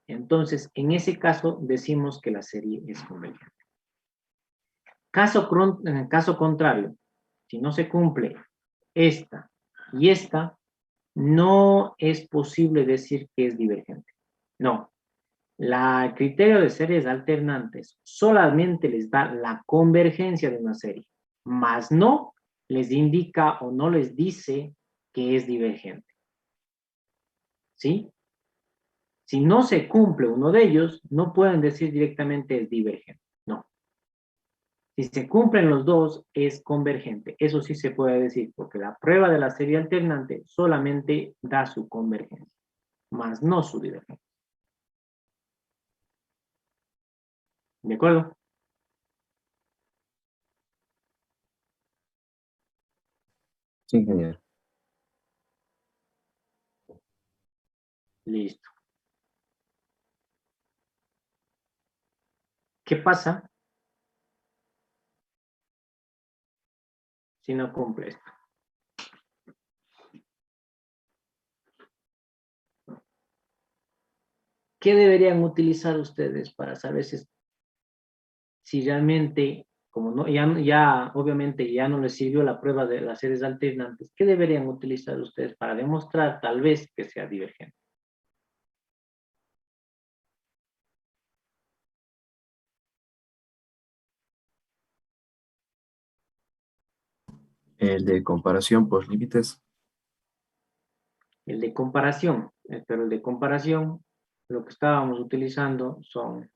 entonces en ese caso decimos que la serie es convergente. En el caso contrario, si no se cumple esta y esta, no es posible decir que es divergente. No. El criterio de series alternantes solamente les da la convergencia de una serie, más no les indica o no les dice que es divergente. ¿Sí? Si no se cumple uno de ellos, no pueden decir directamente es divergente. No. Si se cumplen los dos, es convergente. Eso sí se puede decir, porque la prueba de la serie alternante solamente da su convergencia, más no su divergencia. ¿De acuerdo? Sí, ingeniero. Listo. ¿Qué pasa si no cumple esto? ¿Qué deberían utilizar ustedes para saber si realmente, como no, ya obviamente ya no les sirvió la prueba de las series alternantes, qué deberían utilizar ustedes para demostrar tal vez que sea divergente? El de comparación por límites. El de comparación, pero el de comparación, lo que estábamos utilizando son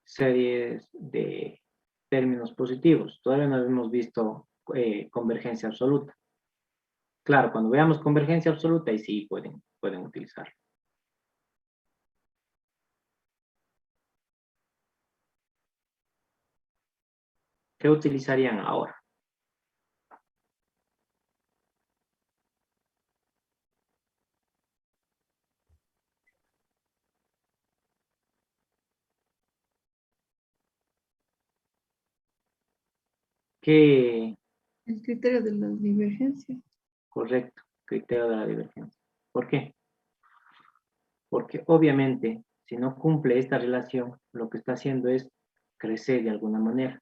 series de términos positivos. Todavía no hemos visto convergencia absoluta. Claro, cuando veamos convergencia absoluta, ahí sí pueden utilizar. ¿Qué utilizarían ahora? ¿Qué? El criterio de la divergencia. Correcto, criterio de la divergencia. ¿Por qué? Porque obviamente, si no cumple esta relación, lo que está haciendo es crecer de alguna manera.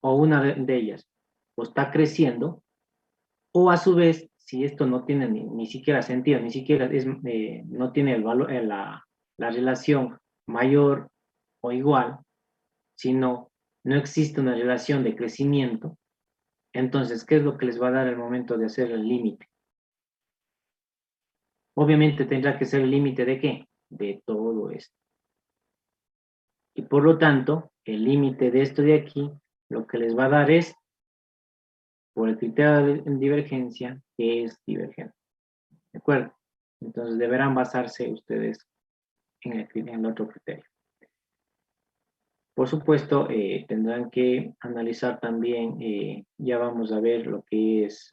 O una de ellas, o está creciendo, o a su vez, si esto no tiene ni siquiera sentido, ni siquiera no tiene el valor, la relación mayor o igual, sino no existe una relación de crecimiento, entonces, ¿qué es lo que les va a dar el momento de hacer el límite? Obviamente tendrá que ser el límite ¿de qué? De todo esto. Y por lo tanto, el límite de esto de aquí, lo que les va a dar es, por el criterio de divergencia, que es divergente. ¿De acuerdo? Entonces deberán basarse ustedes en el otro criterio. Por supuesto, tendrán que analizar también, ya vamos a ver lo que es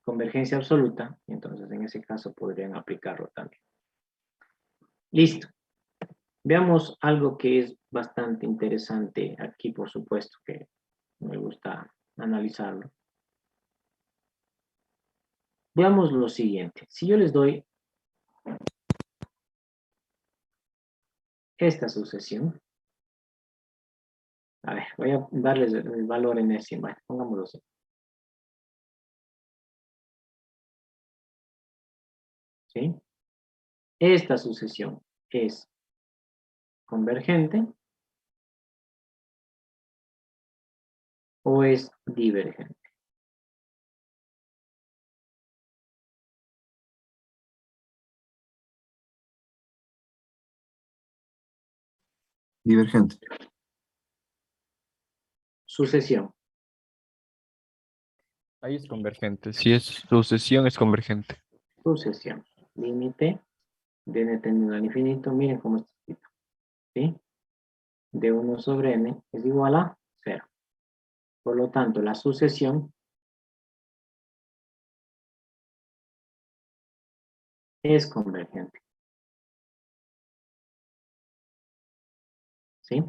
convergencia absoluta, y entonces en ese caso podrían aplicarlo también. Listo. Veamos algo que es bastante interesante aquí, por supuesto, que me gusta analizarlo. Veamos lo siguiente. Si yo les doy esta sucesión, a ver, voy a darles el valor en ese, bueno, pongámoslo así. ¿Sí? Esta sucesión es convergente o es divergente. Divergente. Sucesión. Ahí es convergente. Si es sucesión, es convergente. Sucesión. Límite de n tendiendo al infinito. Miren cómo está escrito. ¿Sí? De 1 sobre n es igual a 0. Por lo tanto, la sucesión es convergente. ¿Sí?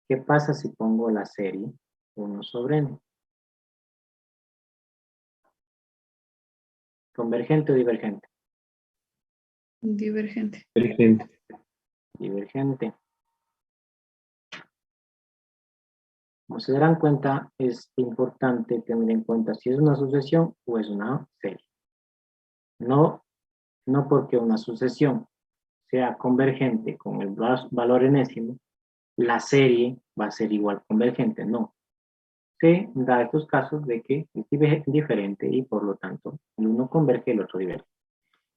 ¿Qué pasa si pongo la serie 1 sobre n? ¿Convergente o divergente? Divergente. Divergente. Divergente. Como se darán cuenta, es importante tener en cuenta si es una sucesión o es una serie. No, no porque una sucesión sea convergente con el valor enésimo, la serie va a ser igual convergente, no. Se da estos casos de que es diferente y por lo tanto el uno converge y el otro diverge.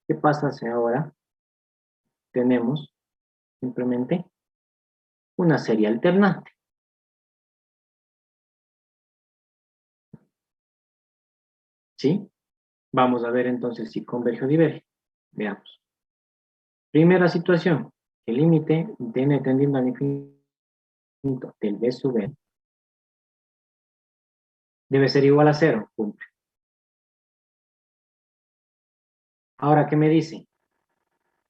¿Qué pasa si ahora tenemos simplemente una serie alternante? ¿Sí? Vamos a ver entonces si converge o diverge. Veamos. Primera situación, el límite de n tendiendo al infinito del b sub n debe ser igual a 0, cumple. Ahora, ¿qué me dice?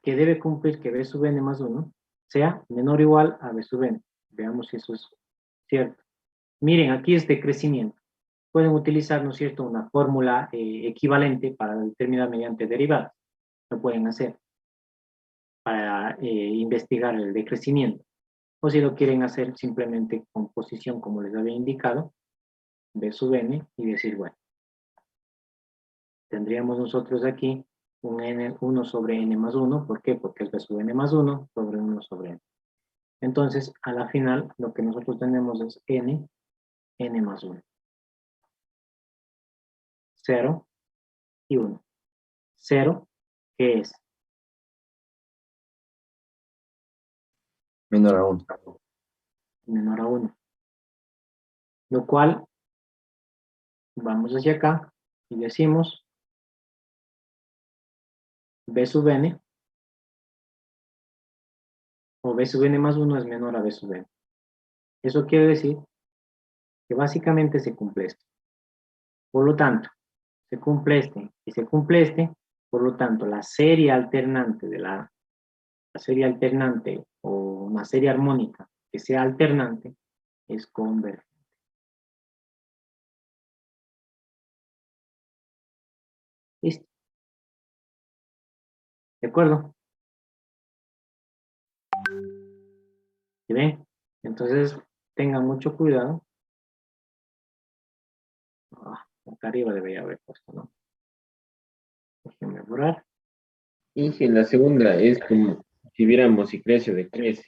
Que debe cumplir que b sub n más 1 sea menor o igual a b sub n. Veamos si eso es cierto. Miren, aquí es de crecimiento. Pueden utilizar, ¿no es cierto?, una fórmula equivalente para determinar mediante derivadas. Lo pueden hacer para investigar el decrecimiento. O si lo quieren hacer simplemente con posición, como les había indicado, b sub n, y decir, bueno, tendríamos nosotros aquí un n, 1 sobre n más 1. ¿Por qué? Porque es b sub n más 1 sobre 1 sobre n. Entonces, a la final, lo que nosotros tenemos es n más 1. 0 y 1. 0, ¿qué es? Menor a 1. Menor a 1. Lo cual, vamos hacia acá y decimos B sub n, o B sub n más 1 es menor a B sub n. Eso quiere decir que básicamente se cumple esto. Por lo tanto, se cumple este y se cumple este, por lo tanto, la serie alternante de la serie alternante o una serie armónica que sea alternante es convergente. ¿Listo? ¿De acuerdo? ¿Sí ven? Entonces, tengan mucho cuidado. Acá arriba debería haber puesto, ¿no? Déjenme borrar. Y en la segunda es como si viéramos si crece o decrece.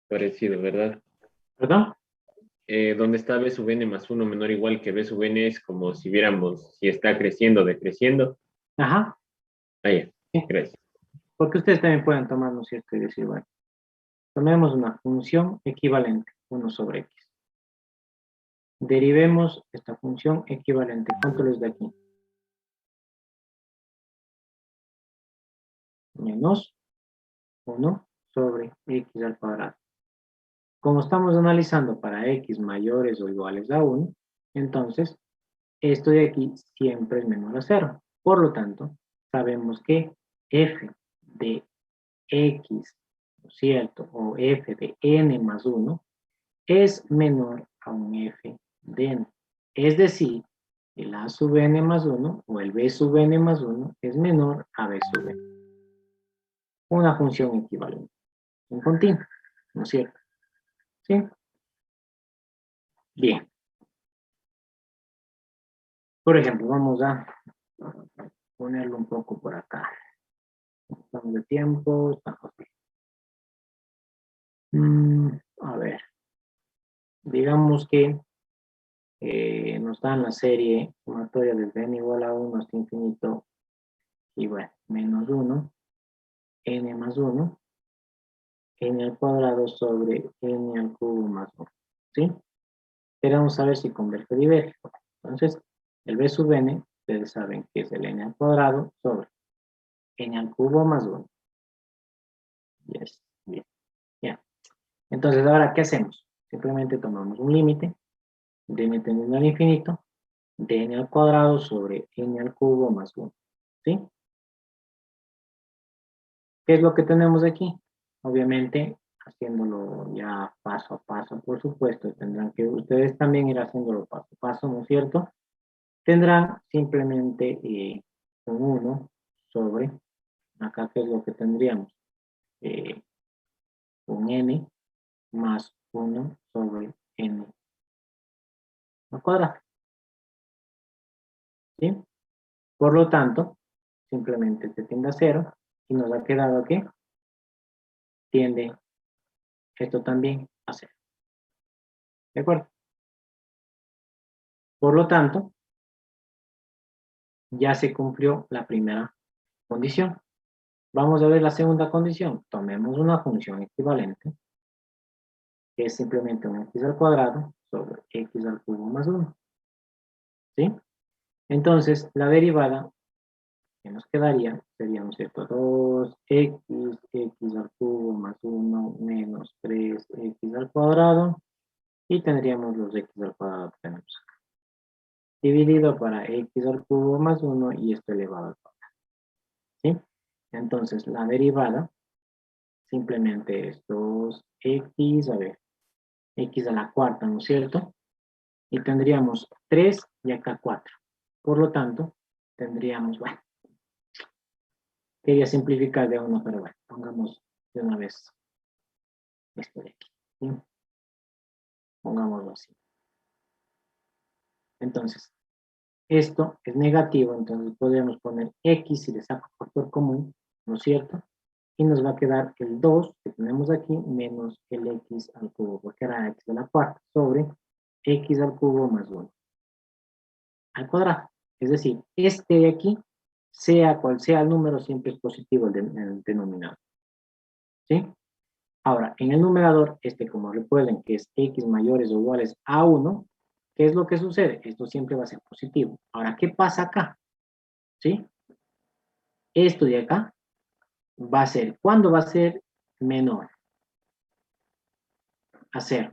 Parecido, ¿verdad? ¿Perdón? Donde está B sub n más 1 menor o igual que B sub n es como si viéramos si está creciendo o decreciendo. Ajá. Ahí, Sí. gracias. Porque ustedes también pueden tomar, ¿no es cierto? Y decir, bueno, tomemos una función equivalente, 1 sobre x. Derivemos esta función equivalente. ¿Cuánto les da aquí? Menos 1 sobre x al cuadrado. Como estamos analizando para x mayores o iguales a 1, entonces esto de aquí siempre es menor a 0. Por lo tanto, sabemos que f de x, ¿no es cierto? O f de n más 1 es menor a un f de n. Es decir, el a sub n más 1 o el b sub n más 1 es menor a b sub n. Una función equivalente. En continuo, ¿no es cierto? ¿Sí? Bien. Por ejemplo, vamos a ponerlo un poco por acá. Estamos de tiempo, estamos bien. A ver. Digamos que nos dan la serie sumatoria desde n igual a 1 hasta infinito y bueno, menos 1, n más 1, n al cuadrado sobre n al cubo más 1. ¿Sí? Queremos saber si converge o diverge. Entonces, el b sub n, ustedes saben que es el n al cuadrado sobre n al cubo más 1. Yes. Bien. Bien. Entonces, ahora, ¿qué hacemos? Simplemente tomamos un límite de n tendiendo al infinito de n al cuadrado sobre n al cubo más 1. ¿Sí? ¿Qué es lo que tenemos aquí? Obviamente, haciéndolo ya paso a paso, por supuesto, tendrán que ustedes también ir haciéndolo paso a paso, ¿no es cierto? Tendrán simplemente un 1 sobre, acá ¿qué es lo que tendríamos? Un n más 1 sobre n al cuadrado. ¿Sí? Por lo tanto, simplemente se tiende a 0 y nos ha quedado que tiende esto también a 0. ¿De acuerdo? Por lo tanto, ya se cumplió la primera condición. Vamos a ver la segunda condición. Tomemos una función equivalente, que es simplemente un x al cuadrado sobre x al cubo más 1. ¿Sí? Entonces, la derivada que nos quedaría sería, ¿no es cierto?, 2x, x al cubo más 1 menos 3x al cuadrado, y tendríamos los x al cuadrado que tenemos acá. Dividido para x al cubo más 1 y esto elevado al cuadrado. ¿Sí? Entonces, la derivada simplemente es 2x, a ver, x a la cuarta, ¿no es cierto? Y tendríamos 3 y acá 4. Por lo tanto, tendríamos, bueno, quería simplificar de uno, pero bueno, pongamos de una vez esto de aquí. ¿Sí? Pongámoslo así. Entonces, esto es negativo, entonces podríamos poner x si le saco factor común, ¿no es cierto? Y nos va a quedar el 2 que tenemos aquí menos el x al cubo, porque era x a la cuarta, sobre x al cubo más 1 al cuadrado. Es decir, este de aquí, sea cual sea el número, siempre es positivo el denominador. ¿Sí? Ahora, en el numerador, como recuerden que es x mayores o iguales a 1, ¿qué es lo que sucede? Esto siempre va a ser positivo. Ahora, ¿qué pasa acá? ¿Sí? esto de acá va a ser, ¿cuándo va a ser menor? A 0.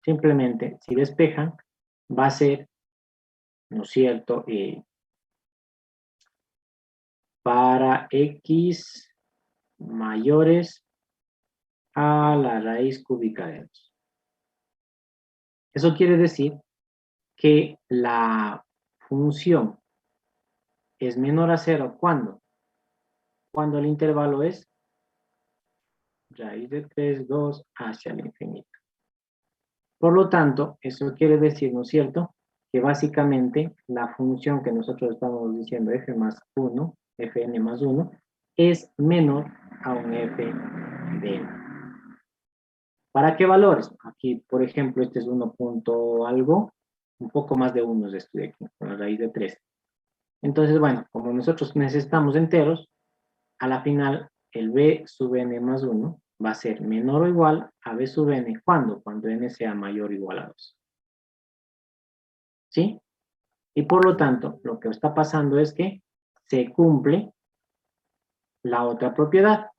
Simplemente, si despejan, va a ser, ¿no es cierto? Para x mayores a la raíz cúbica de 2. Eso quiere decir que la función es menor a 0. ¿Cuándo? Cuando el intervalo es raíz de 3, 2 hacia el infinito. Por lo tanto, eso quiere decir, ¿no es cierto?, que básicamente la función que nosotros estamos diciendo f más 1, fn más 1, es menor a un f de n. ¿Para qué valores? Aquí, por ejemplo, este es 1 punto algo, un poco más de 1 es esto de aquí, con la raíz de 3. Entonces, bueno, como nosotros necesitamos enteros, a la final el b sub n más 1 va a ser menor o igual a b sub n. ¿Cuándo? Cuando n sea mayor o igual a 2. ¿Sí? Y por lo tanto, lo que está pasando es que se cumple la otra propiedad.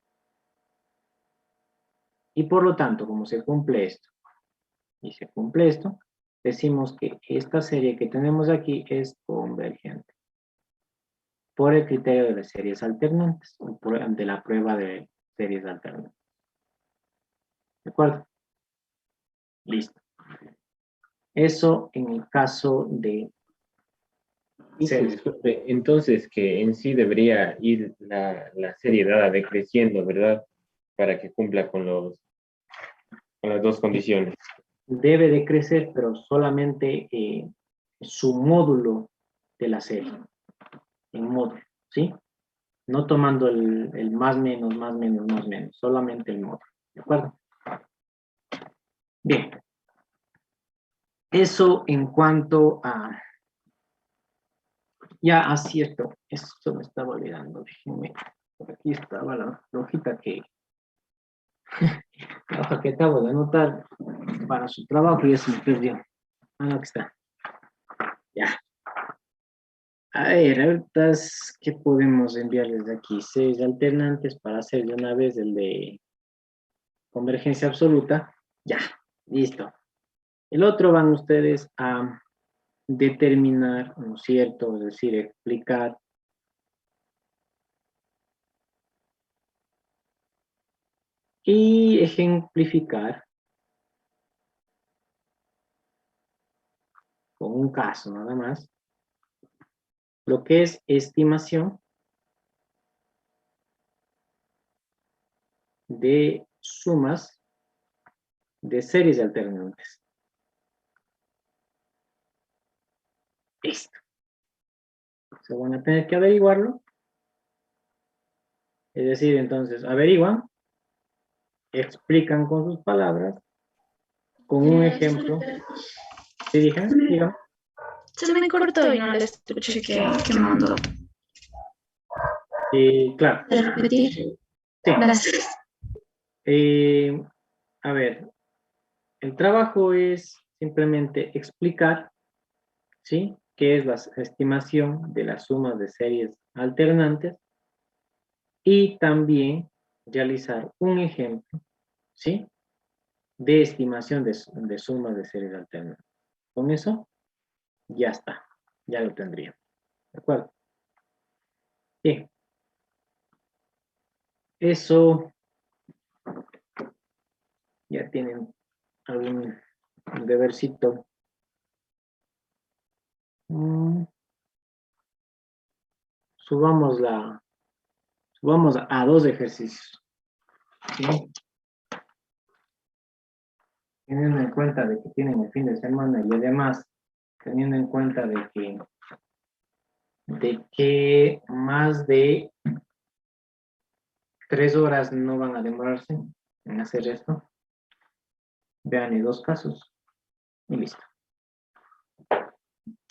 Y por lo tanto, como se cumple esto y se cumple esto, decimos que esta serie que tenemos aquí es convergente. Por el criterio de las series alternantes, o de la prueba de series alternantes. ¿De acuerdo? Listo. Eso en el caso de... Disculpe, entonces que en sí debería ir la serie dada decreciendo, ¿verdad? Para que cumpla con las dos condiciones. Debe de crecer, pero solamente su módulo de la serie. En módulo, ¿sí? No tomando el más menos, más menos, más menos. Solamente el módulo. ¿De acuerdo? Bien. Eso en cuanto a... Ya acierto. Esto me estaba olvidando. Déjenme. Por aquí estaba la hojita que... la hoja que acabo de anotar para su trabajo y ya se me perdió. Ah, no, aquí está. Ya. A ver, ahorita, ¿qué podemos enviarles de aquí? 6 alternantes para hacer de una vez el de convergencia absoluta. Ya, listo. El otro van ustedes a determinar, ¿no es cierto? Es decir, explicar y ejemplificar con un caso nada más lo que es estimación de sumas de series de alternantes. Listo. Se van a tener que averiguarlo. Es decir, entonces, averiguan, explican con sus palabras, con un ejemplo. ¿Sí, digan? Se me cortó y no le escuché que mandó. Claro. Repetir. Sí. Gracias. A ver, el trabajo es simplemente explicar, ¿sí?, qué es la estimación de las sumas de series alternantes y también realizar un ejemplo, ¿sí?, de estimación de sumas de series alternantes. Con eso, ya está, ya lo tendríamos. ¿De acuerdo? Bien. Eso ya tienen algún debercito. Subamos a 2 ejercicios. ¿Sí? Teniendo en cuenta de que tienen el fin de semana y además teniendo en cuenta de que más de 3 horas no van a demorarse en hacer esto. Vean en 2 casos y listo.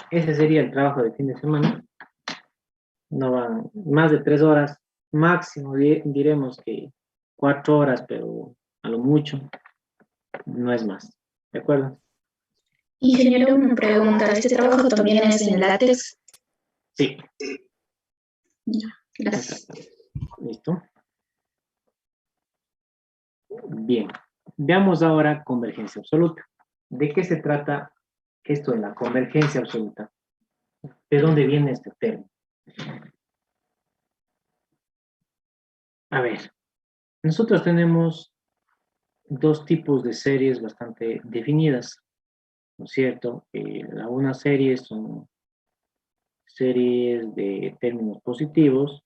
Ese sería el trabajo de fin de semana. No van más de 3 horas, máximo diremos que 4 horas, pero a lo mucho no es más. ¿De acuerdo? Ingeniero, una pregunta. ¿Este trabajo también es en látex? Sí. Ya, Gracias. ¿Listo? Bien. Veamos ahora convergencia absoluta. ¿De qué se trata esto de la convergencia absoluta? ¿De dónde viene este término? A ver, nosotros tenemos dos tipos de series bastante definidas, ¿no es cierto? Una serie son series de términos positivos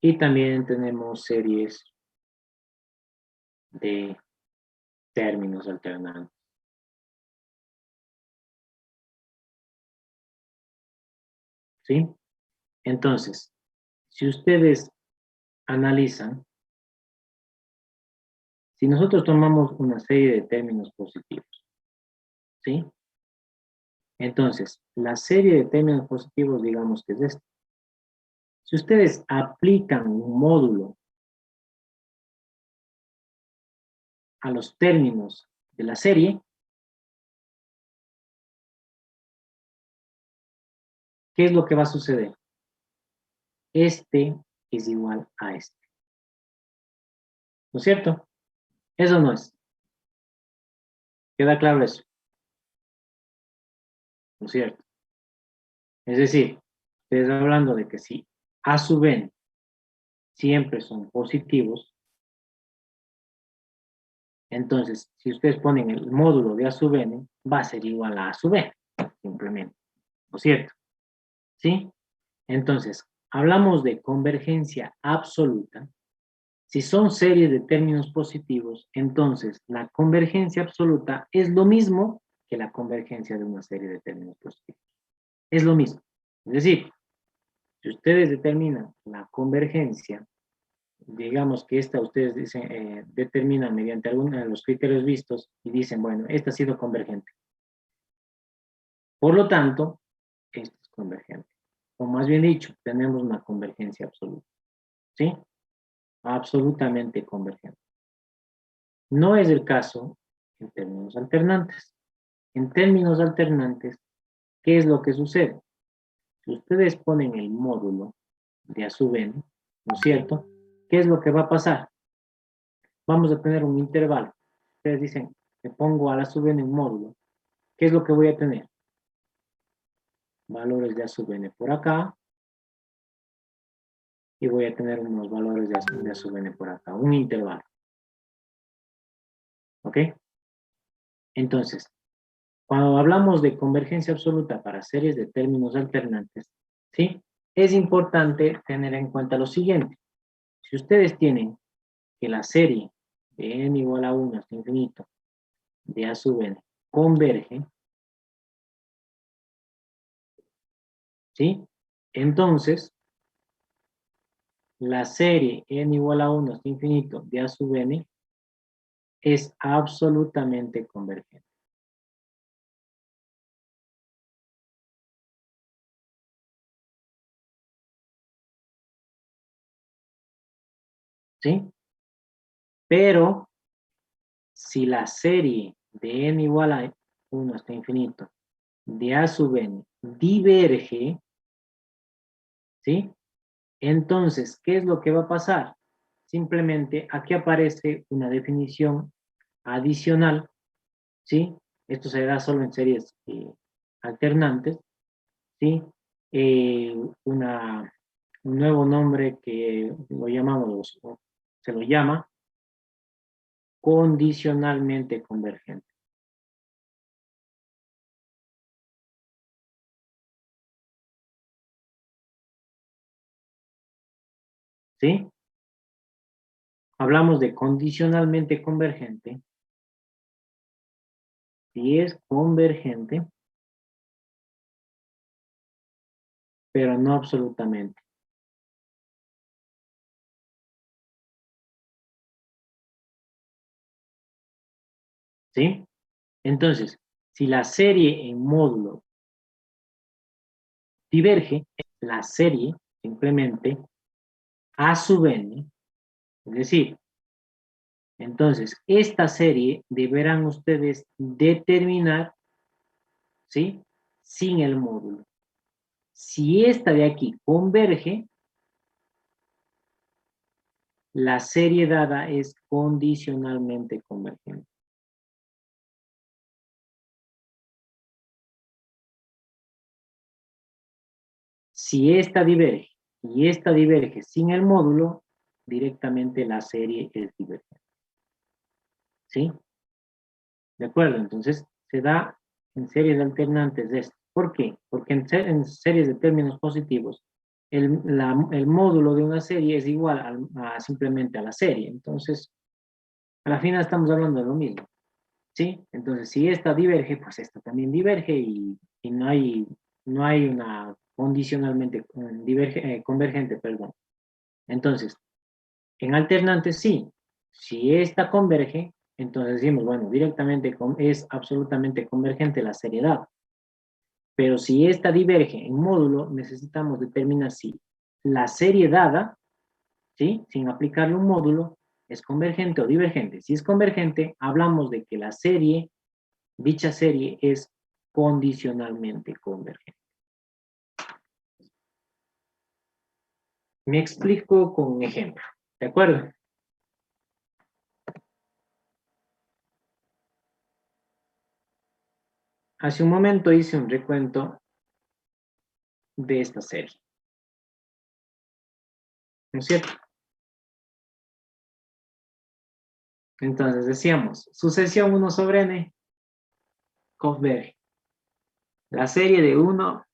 y también tenemos series de términos alternantes. ¿Sí? Entonces, si ustedes analizan, si nosotros tomamos una serie de términos positivos, ¿sí? Entonces, la serie de términos positivos, digamos que es esta. Si ustedes aplican un módulo a los términos de la serie, ¿qué es lo que va a suceder? Este es igual a este. ¿No es cierto? Eso no es. ¿Queda claro eso? ¿No es cierto? Es decir, ustedes hablando de que si A sub n siempre son positivos, entonces, si ustedes ponen el módulo de A sub n, va a ser igual a sub n, simplemente. ¿No es cierto? ¿Sí? Entonces, hablamos de convergencia absoluta. Si son series de términos positivos, entonces la convergencia absoluta es lo mismo que la convergencia de una serie de términos positivos. Es lo mismo. Es decir, si ustedes determinan la convergencia, digamos que esta ustedes dicen, determinan mediante alguno de los criterios vistos y dicen, bueno, esta ha sido convergente. Por lo tanto, esta es convergente. O más bien dicho, tenemos una convergencia absoluta. ¿Sí? Absolutamente convergente. No es el caso en términos alternantes. En términos alternantes, ¿qué es lo que sucede? Si ustedes ponen el módulo de A sub n, ¿no es cierto? ¿Qué es lo que va a pasar? Vamos a tener un intervalo. Ustedes dicen, le pongo a la sub n un módulo. ¿Qué es lo que voy a tener? Valores de A sub n por acá. Y voy a tener unos valores de A sub n por acá. Un intervalo. ¿Ok? Entonces, cuando hablamos de convergencia absoluta para series de términos alternantes, ¿sí? Es importante tener en cuenta lo siguiente. Si ustedes tienen que la serie de n igual a 1 hasta infinito de A sub n converge, ¿sí? Entonces, la serie n igual a 1 hasta infinito de A sub n es absolutamente convergente. ¿Sí? Pero, si la serie de n igual a 1 hasta infinito de A sub n diverge, ¿sí? Entonces, ¿qué es lo que va a pasar? Simplemente aquí aparece una definición adicional, ¿sí? Esto se da solo en series alternantes, ¿sí? Eh, una, un nuevo nombre que lo llamamos, o se lo llama condicionalmente convergente. ¿Sí? Hablamos de condicionalmente convergente. Si es convergente, pero no absolutamente. ¿Sí? Entonces, si la serie en módulo diverge, la serie simplemente A sub n, es decir, Entonces, esta serie deberán ustedes determinar, ¿sí? Sin el módulo. Si esta de aquí converge, la serie dada es condicionalmente convergente. Si esta diverge y esta diverge sin el módulo, directamente la serie es divergente. ¿Sí? ¿De acuerdo? Entonces, se da en series alternantes de esto. ¿Por qué? Porque en series de términos positivos, el módulo de una serie es igual simplemente a la serie. Entonces, a la final estamos hablando de lo mismo. ¿Sí? Entonces, si esta diverge, pues esta también diverge y no hay una condicionalmente convergente, perdón. Entonces, en alternantes sí. Si esta converge, entonces decimos, bueno, directamente es absolutamente convergente la serie dada. Pero si esta diverge en módulo, necesitamos determinar si la serie dada, ¿sí? Sin aplicarle un módulo, es convergente o divergente. Si es convergente, hablamos de que dicha serie es condicionalmente convergente. Me explico con un ejemplo, ¿de acuerdo? Hace un momento hice un recuento de esta serie. ¿No es cierto? Entonces decíamos, sucesión 1 sobre n converge. La serie de 1,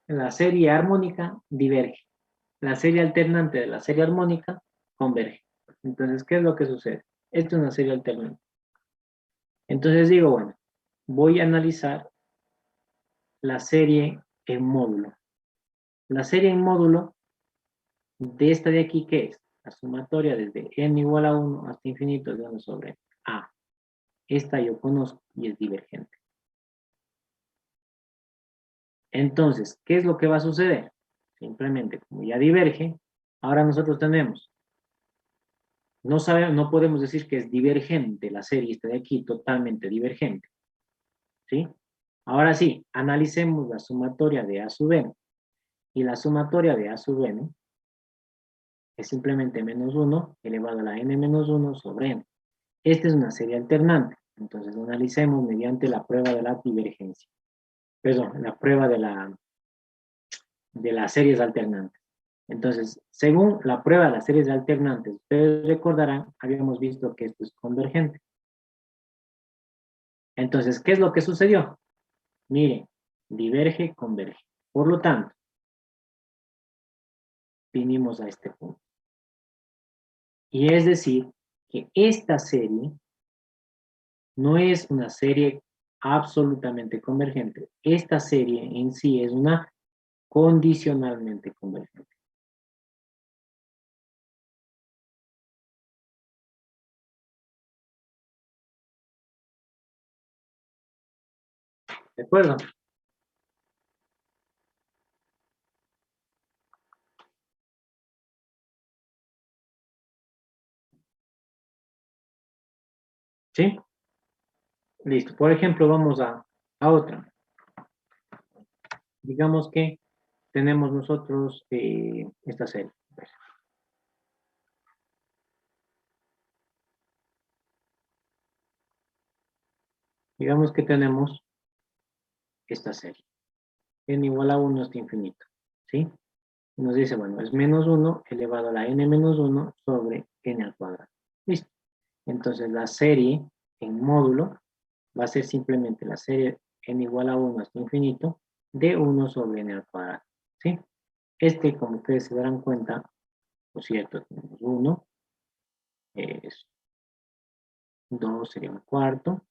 la serie armónica diverge. La serie alternante de la serie armónica converge. Entonces, ¿qué es lo que sucede? Esto es una serie alternante. Entonces digo, bueno, voy a analizar la serie en módulo. La serie en módulo de esta de aquí, ¿qué es? La sumatoria desde n igual a 1 hasta infinito de 1 sobre a. Esta yo conozco y es divergente. Entonces, ¿qué es lo que va a suceder? Simplemente, como ya diverge, ahora nosotros tenemos, no podemos decir que es divergente la serie esta de aquí, totalmente divergente. ¿Sí? Ahora sí, analicemos la sumatoria de a sub n. Y la sumatoria de a sub n es simplemente menos 1 elevado a la n menos 1 sobre n. Esta es una serie alternante. Entonces analicemos mediante la prueba de la divergencia. Perdón, la prueba de las series alternantes. Entonces, según la prueba de las series alternantes, ustedes recordarán, habíamos visto que esto es convergente. Entonces, ¿qué es lo que sucedió? Miren, diverge, converge. Por lo tanto, vinimos a este punto. Y es decir, que esta serie no es una serie absolutamente convergente. Esta serie en sí es una condicionalmente convergente. ¿De acuerdo? ¿Sí? Listo. Por ejemplo, vamos a otra. Digamos que tenemos nosotros esta serie. Digamos que tenemos esta serie. N igual a 1 hasta infinito. ¿Sí? Nos dice, bueno, es menos 1 elevado a la n menos 1 sobre n al cuadrado. Listo. Entonces la serie en módulo va a ser simplemente la serie n igual a 1 hasta infinito de 1 sobre n al cuadrado. ¿Sí? Como ustedes se darán cuenta, por cierto, tenemos 1, es 2 sería un cuarto,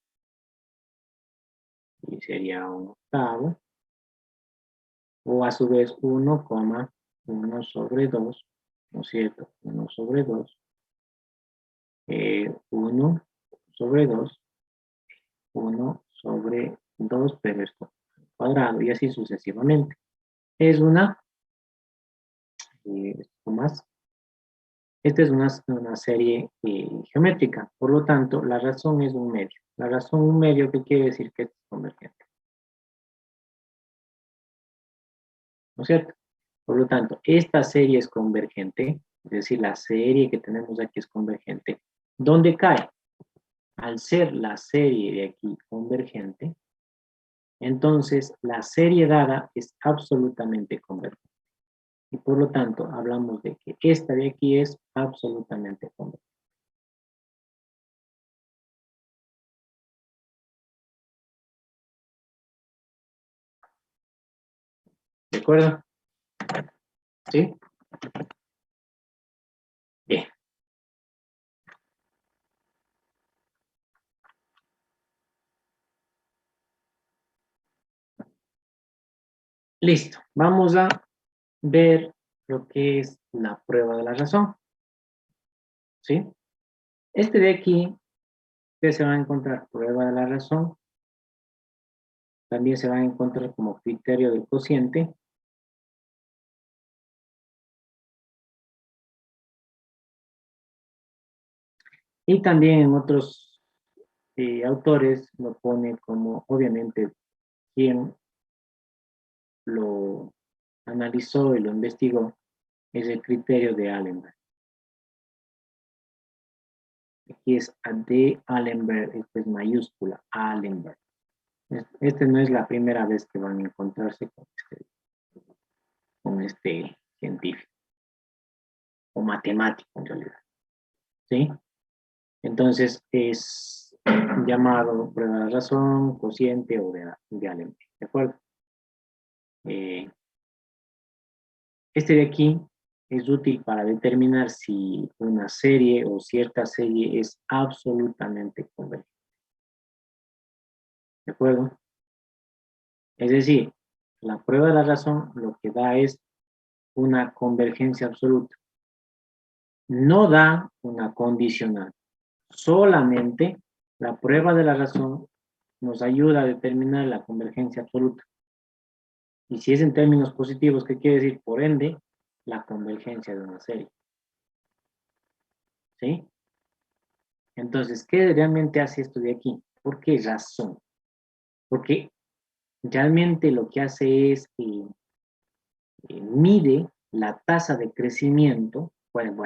y sería un octavo, o a su vez 1, 1 sobre 2, ¿no es cierto? 1 sobre 2, 1 sobre 2, 1 sobre 2, pero esto cuadrado, y así sucesivamente. Es una, esto más, Esta es una serie geométrica, por lo tanto, la razón es un medio. La razón un medio, ¿qué quiere decir? Que es convergente. ¿No es cierto? Por lo tanto, esta serie es convergente, es decir, la serie que tenemos aquí es convergente. ¿Dónde cae? Al ser la serie de aquí convergente, entonces la serie dada es absolutamente convergente. Y por lo tanto, hablamos de que esta de aquí es absolutamente convergente. ¿De acuerdo? ¿Sí? Bien. Listo. Vamos a ver lo que es la prueba de la razón. ¿Sí? Este de aquí, que se va a encontrar prueba de la razón, también se va a encontrar como criterio del cociente. Y también en otros autores lo pone como, obviamente, quien lo analizó y lo investigó, es el criterio de Allenberg. Aquí es de Allenberg, esto es mayúscula, Allenberg. Este no es la primera vez que van a encontrarse con este científico, o matemático en realidad. ¿Sí? Entonces es llamado prueba de razón, cociente o de Allenberg. ¿De acuerdo? Este de aquí es útil para determinar si una serie o cierta serie es absolutamente convergente. ¿De acuerdo? Es decir, la prueba de la razón lo que da es una convergencia absoluta. No da una condicional. Solamente la prueba de la razón nos ayuda a determinar la convergencia absoluta. Y si es en términos positivos, ¿qué quiere decir? Por ende, la convergencia de una serie. ¿Sí? Entonces, ¿qué realmente hace esto de aquí? ¿Por qué razón? Porque realmente lo que hace es mide la tasa de crecimiento, bueno,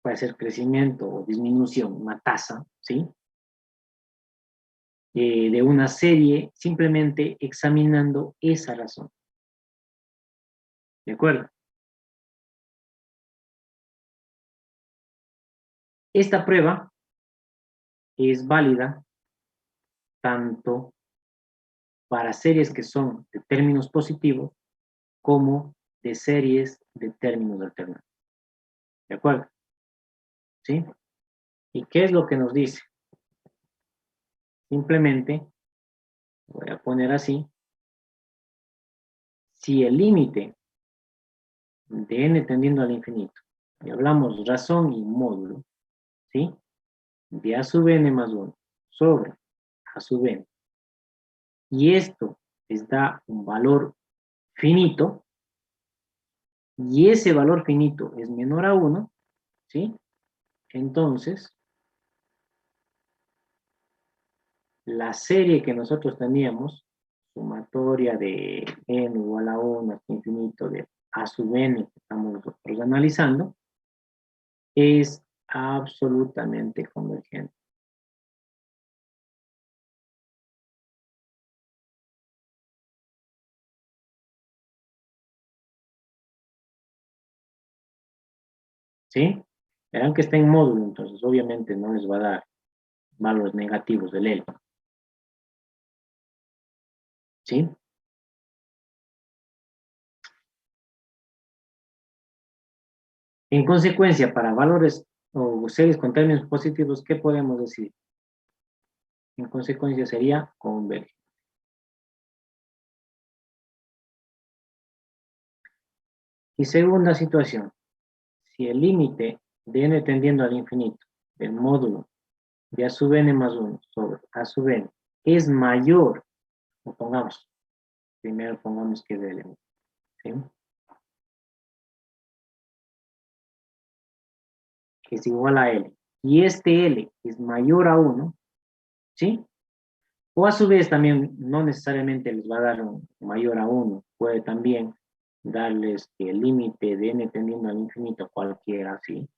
puede ser crecimiento o disminución, una tasa, ¿sí? De una serie simplemente examinando esa razón. ¿De acuerdo? Esta prueba es válida tanto para series que son de términos positivos como de series de términos alternativos. ¿De acuerdo? ¿Sí? ¿Y qué es lo que nos dice? Simplemente, voy a poner así, si el límite de n tendiendo al infinito, y hablamos razón y módulo, ¿sí? De a sub n más 1 sobre a sub n, y esto les da un valor finito, y ese valor finito es menor a 1, ¿sí? Entonces, la serie que nosotros teníamos, sumatoria de n igual a 1 hasta infinito de a sub n que estamos nosotros analizando, es absolutamente convergente. ¿Sí? Verán que está en módulo, entonces obviamente no les va a dar valores negativos del L. ¿Sí? En consecuencia, para valores o series con términos positivos, ¿qué podemos decir? En consecuencia sería convergente. Y segunda situación, si el límite de n tendiendo al infinito del módulo de a sub n más 1 sobre a sub n es mayor, o pongamos, primero pongamos que es de L, ¿sí? es igual a L, y este L es mayor a 1, ¿sí? O a su vez también no necesariamente les va a dar un mayor a 1, puede también darles que el límite de n tendiendo al infinito cualquiera, ¿sí?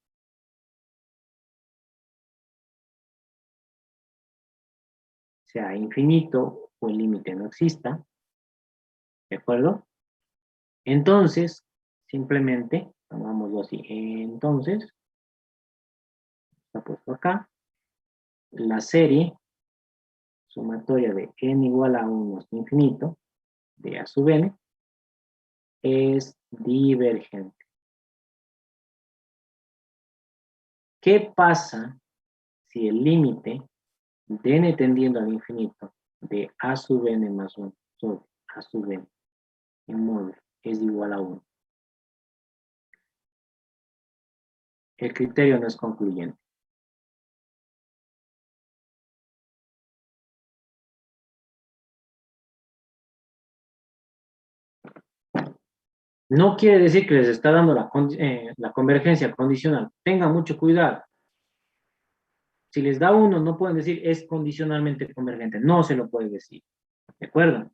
Sea infinito o el límite no exista, ¿de acuerdo? Entonces, simplemente, pongámoslo así, entonces, está puesto acá, la serie sumatoria de n igual a 1 hasta infinito, de a sub n, es divergente. ¿Qué pasa si el límite de n tendiendo al infinito de a sub n más 1 sobre a sub n en módulo es igual a 1? El criterio no es concluyente. No quiere decir que les está dando la convergencia condicional. Tengan mucho cuidado. Si les da 1, no pueden decir es condicionalmente convergente. No se lo puede decir. ¿De acuerdo?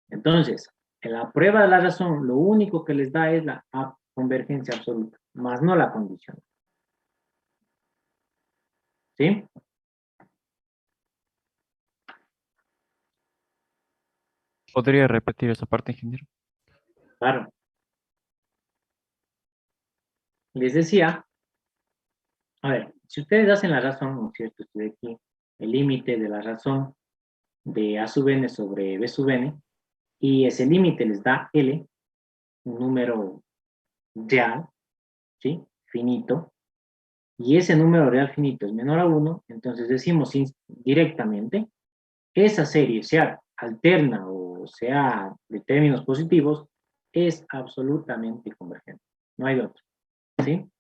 Entonces, en la prueba de la razón, lo único que les da es la convergencia absoluta, más no la condicional. ¿Sí? ¿Podría repetir esa parte, ingeniero? Claro. Les decía, a ver, si ustedes hacen la razón, ¿no es cierto? Estoy aquí, el límite de la razón de a sub n sobre b sub n, y ese límite les da L, un número real, ¿sí? Finito, y ese número real finito es menor a 1, entonces decimos directamente, esa serie, sea alterna o sea de términos positivos, es absolutamente convergente. No hay otro, ¿sí?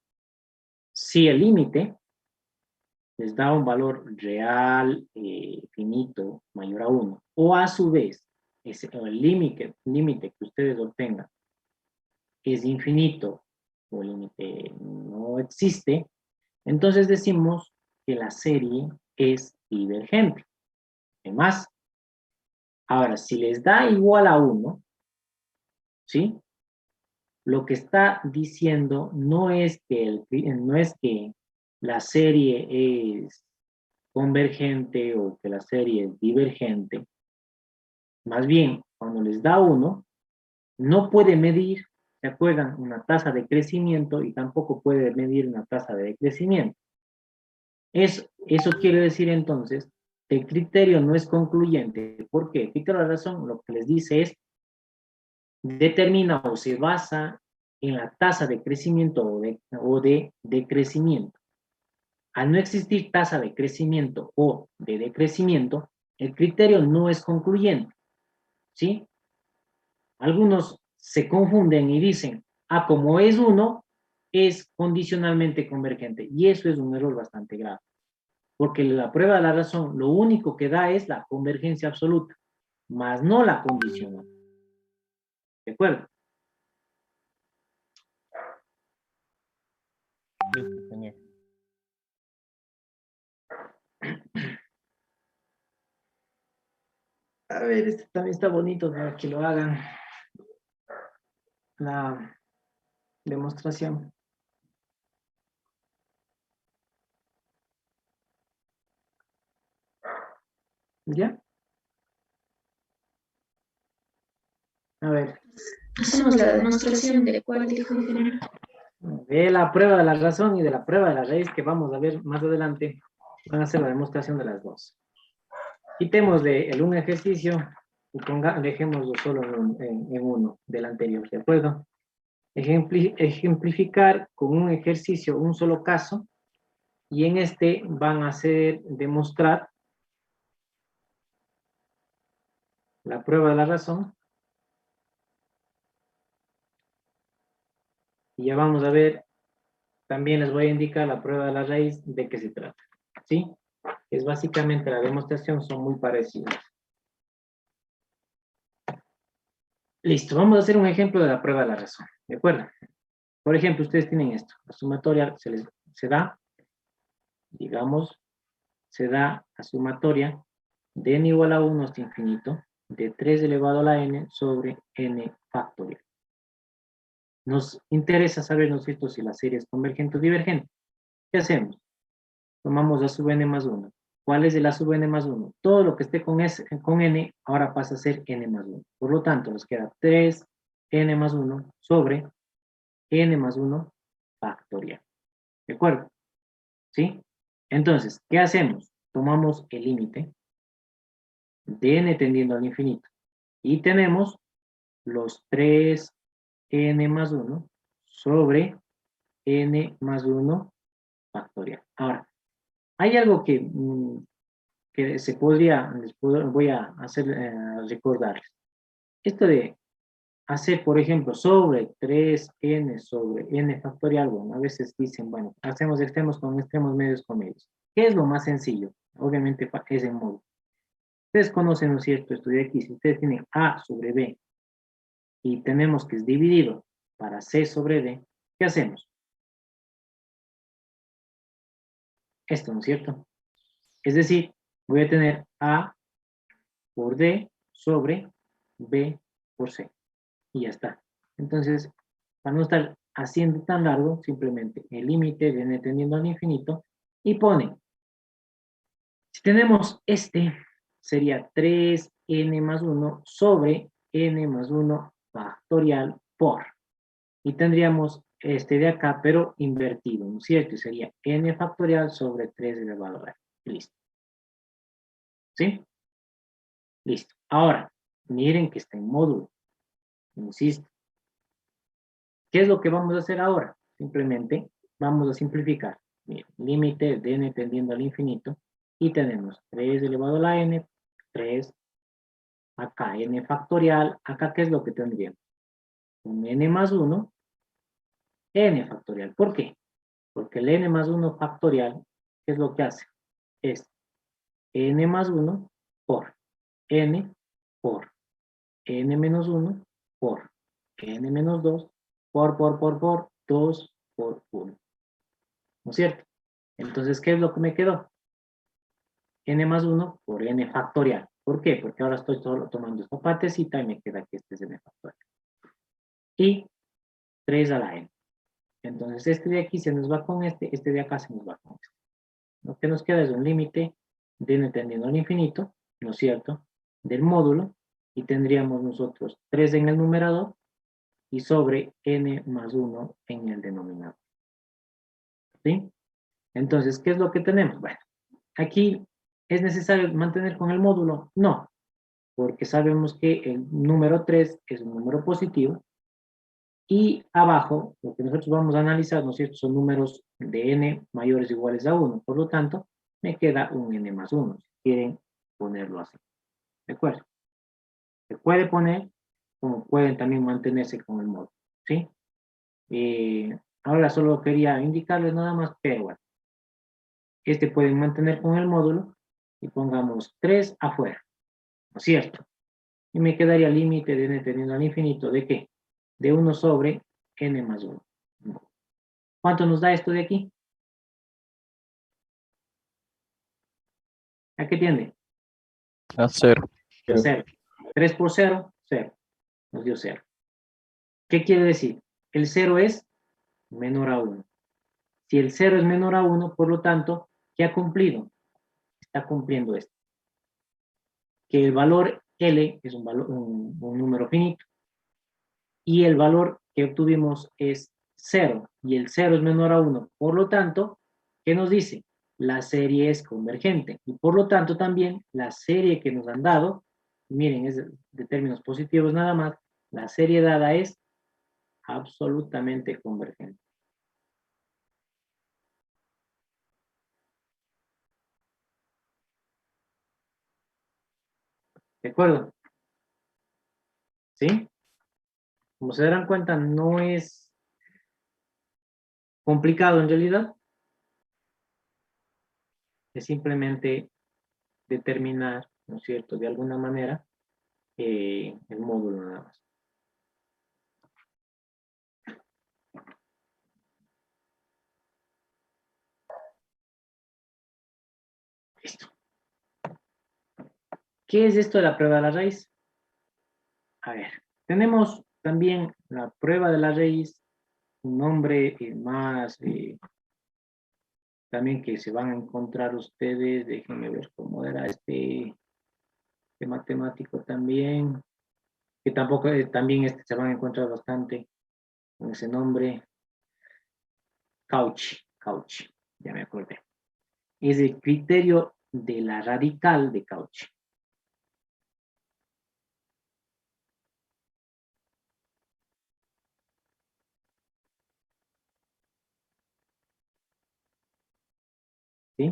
Si el límite les da un valor real finito mayor a 1, o a su vez, el límite que ustedes obtengan es infinito o el límite no existe, entonces decimos que la serie es divergente. Además, ahora, si les da igual a 1, ¿sí? Lo que está diciendo no es que la serie es convergente o que la serie es divergente. Más bien, cuando les da 1, no puede medir, ¿se acuerdan? Una tasa de crecimiento y tampoco puede medir una tasa de decrecimiento. Eso quiere decir entonces, el criterio no es concluyente. ¿Por qué? Fíjate la razón, lo que les dice es, determina o se basa en la tasa de crecimiento o de decrecimiento. Al no existir tasa de crecimiento o de decrecimiento, el criterio no es concluyente, ¿sí? Algunos se confunden y dicen, como es 1, es condicionalmente convergente. Y eso es un error bastante grave. Porque la prueba de la razón, lo único que da es la convergencia absoluta, más no la condicional. ¿De acuerdo? Listo, ingeniero. A ver, este también está bonito para que lo hagan. La demostración. ¿Ya? A ver, Hacemos la demostración de cuál dijo ingeniero. de la prueba de la razón y de la prueba de la raíz que vamos a ver más adelante, van a hacer la demostración de las dos. Quitémosle el un ejercicio y dejémoslo solo en uno del anterior, ¿de acuerdo? Ejemplificar con un ejercicio un solo caso y en este van a hacer demostrar la prueba de la razón. Y ya vamos a ver, también les voy a indicar la prueba de la raíz de qué se trata, ¿sí? Es básicamente la demostración, son muy parecidas. Listo, vamos a hacer un ejemplo de la prueba de la razón, ¿de acuerdo? Por ejemplo, ustedes tienen esto, la sumatoria se da digamos, se da la sumatoria de n igual a 1 hasta infinito de 3 elevado a la n sobre n factorial. Nos interesa saber, ¿no es cierto?, si la serie es convergente o divergente. ¿Qué hacemos? Tomamos a sub n más 1. ¿Cuál es el a sub n más 1? Todo lo que esté con n ahora pasa a ser n más 1. Por lo tanto, nos queda 3n más 1 sobre n más 1 factorial. ¿De acuerdo? ¿Sí? Entonces, ¿qué hacemos? Tomamos el límite de n tendiendo al infinito y tenemos los 3n más 1 sobre n más 1 factorial. Ahora, hay algo que se podría, voy a hacer recordarles. Esto de hacer, por ejemplo, sobre 3n sobre n factorial, bueno, a veces dicen, bueno, hacemos extremos con extremos, medios con medios. ¿Qué es lo más sencillo? Obviamente es en módulo. Ustedes conocen, ¿no es cierto?, esto de aquí. Si ustedes tienen a sobre b y tenemos que es dividido para c sobre d, ¿qué hacemos? Esto, ¿no es cierto? Es decir, voy a tener a por d sobre b por c. Y ya está. Entonces, para no estar haciendo tan largo, simplemente el límite de n tendiendo al infinito y pone, si tenemos este, sería 3n más 1 sobre n más 1 factorial por. Y tendríamos este de acá, pero invertido, ¿no es cierto? Y sería n factorial sobre 3 elevado a n. Listo. ¿Sí? Listo. Ahora, miren que está en módulo. Insisto. ¿Qué es lo que vamos a hacer ahora? Simplemente vamos a simplificar. Miren, límite de n tendiendo al infinito. Y tenemos 3 elevado a la n, 3, acá n factorial. Acá, ¿qué es lo que tendríamos? Un n más 1, n factorial. ¿Por qué? Porque el n más 1 factorial, ¿qué es lo que hace? Es n más 1 por n por n menos 1 por n menos 2 por 2 por 1. ¿No es cierto? Entonces, ¿qué es lo que me quedó? N más 1 por n factorial. ¿Por qué? Porque ahora estoy solo tomando esta partecita y me queda que este es n factorial. Y 3 a la n. Entonces, este de aquí se nos va con este de acá se nos va con este. Lo que nos queda es un límite de n tendiendo al infinito, ¿no es cierto?, del módulo, y tendríamos nosotros 3 en el numerador y sobre n más 1 en el denominador. ¿Sí? Entonces, ¿qué es lo que tenemos? Bueno, aquí, ¿es necesario mantener con el módulo? No, porque sabemos que el número 3 es un número positivo, y abajo, lo que nosotros vamos a analizar, ¿no es cierto?, son números de n mayores o iguales a 1, por lo tanto, me queda un n más 1, si quieren ponerlo así. ¿De acuerdo? Se puede poner, como pueden también mantenerse con el módulo, ¿sí? Ahora solo quería indicarles nada más, pero bueno, este pueden mantener con el módulo y pongamos 3 afuera, ¿no es cierto? Y me quedaría límite de n teniendo al infinito, ¿de qué? De 1 sobre n más 1. ¿Cuánto nos da esto de aquí? ¿A qué tiende? A 0. A 0. 3 por 0, 0. Nos dio 0. ¿Qué quiere decir? El 0 es menor a 1. Si el 0 es menor a 1, por lo tanto, ¿qué ha cumplido? Está cumpliendo esto. Que el valor L es un número finito. Y el valor que obtuvimos es 0. Y el 0 es menor a 1. Por lo tanto, ¿qué nos dice? La serie es convergente. Y por lo tanto también la serie que nos han dado, miren, es de términos positivos nada más, la serie dada es absolutamente convergente. ¿De acuerdo? ¿Sí? Como se darán cuenta, no es complicado en realidad. Es simplemente determinar, ¿no es cierto?, de alguna manera, el módulo nada más. ¿Qué es esto de la prueba de la raíz? A ver, tenemos también la prueba de la raíz, un nombre más también que se van a encontrar ustedes. Déjenme ver cómo era este matemático también, que tampoco, también se van a encontrar bastante con ese nombre. Cauchy, ya me acordé. Es el criterio de la radical de Cauchy. ¿Sí?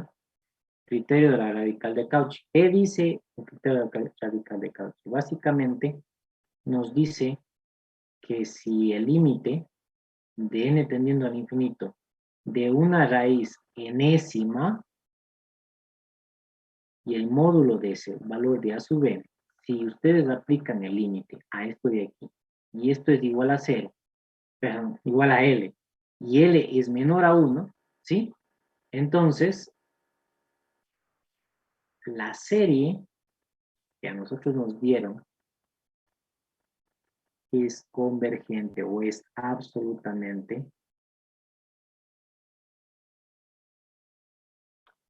Criterio de la radical de Cauchy. ¿Qué dice el criterio de la radical de Cauchy? Básicamente nos dice que si el límite de n tendiendo al infinito de una raíz enésima y el módulo de ese valor de a sub n, si ustedes aplican el límite a esto de aquí, y esto es igual a 0, perdón, igual a L, y L es menor a 1, ¿sí? Entonces, la serie que a nosotros nos dieron es convergente o es absolutamente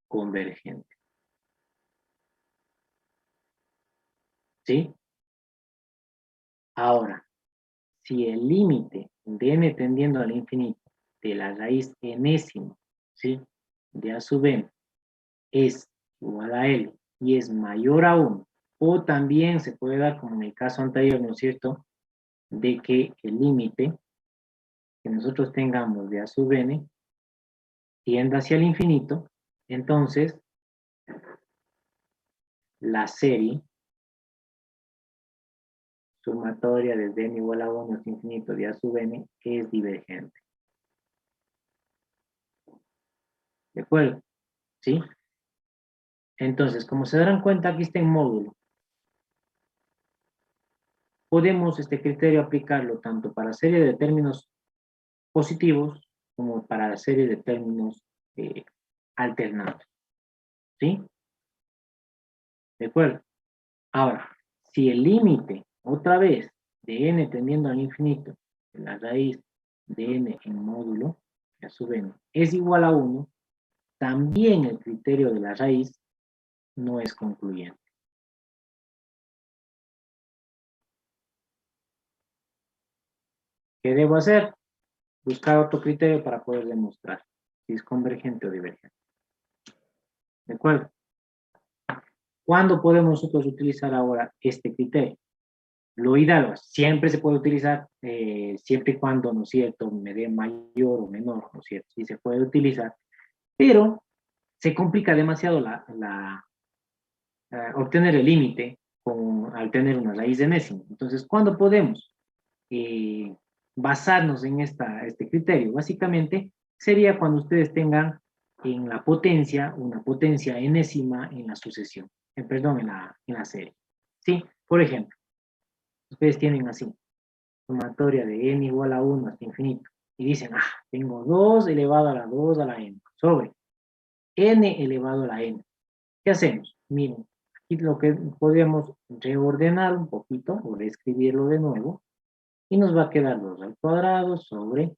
convergente. ¿Sí? Ahora, si el límite de n tendiendo al infinito de la raíz enésima, ¿sí?, de a sub n es igual a L y es mayor a 1, o también se puede dar, como en el caso anterior, ¿no es cierto?, de que el límite que nosotros tengamos de a sub n tienda hacia el infinito, entonces la serie sumatoria desde n igual a 1 hasta infinito de a sub n es divergente. ¿De acuerdo? ¿Sí? Entonces, como se darán cuenta, aquí está en módulo. Podemos este criterio aplicarlo tanto para serie de términos positivos como para la serie de términos alternados. ¿Sí? ¿De acuerdo? Ahora, si el límite, otra vez, de n tendiendo al infinito, de la raíz de n en módulo, a sub n, es igual a 1, también el criterio de la raíz no es concluyente. ¿Qué debo hacer? Buscar otro criterio para poder demostrar si es convergente o divergente. ¿De acuerdo? ¿Cuándo podemos nosotros utilizar ahora este criterio? Lo ideal, siempre se puede utilizar, siempre y cuando, ¿no es cierto?, me dé mayor o menor, ¿no es cierto? Sí se puede utilizar, pero se complica demasiado obtener el límite al tener una raíz de enésima. Entonces, ¿cuándo podemos basarnos en este criterio? Básicamente, sería cuando ustedes tengan en la potencia, una potencia enésima en la sucesión, perdón, en la serie. ¿Sí? Por ejemplo, ustedes tienen así, sumatoria de n igual a 1 hasta infinito, y dicen, tengo 2 elevado a la 2 a la n, sobre n elevado a la n. ¿Qué hacemos? Miren, aquí lo que podríamos reordenar un poquito, o reescribirlo de nuevo, y nos va a quedar 2 al cuadrado sobre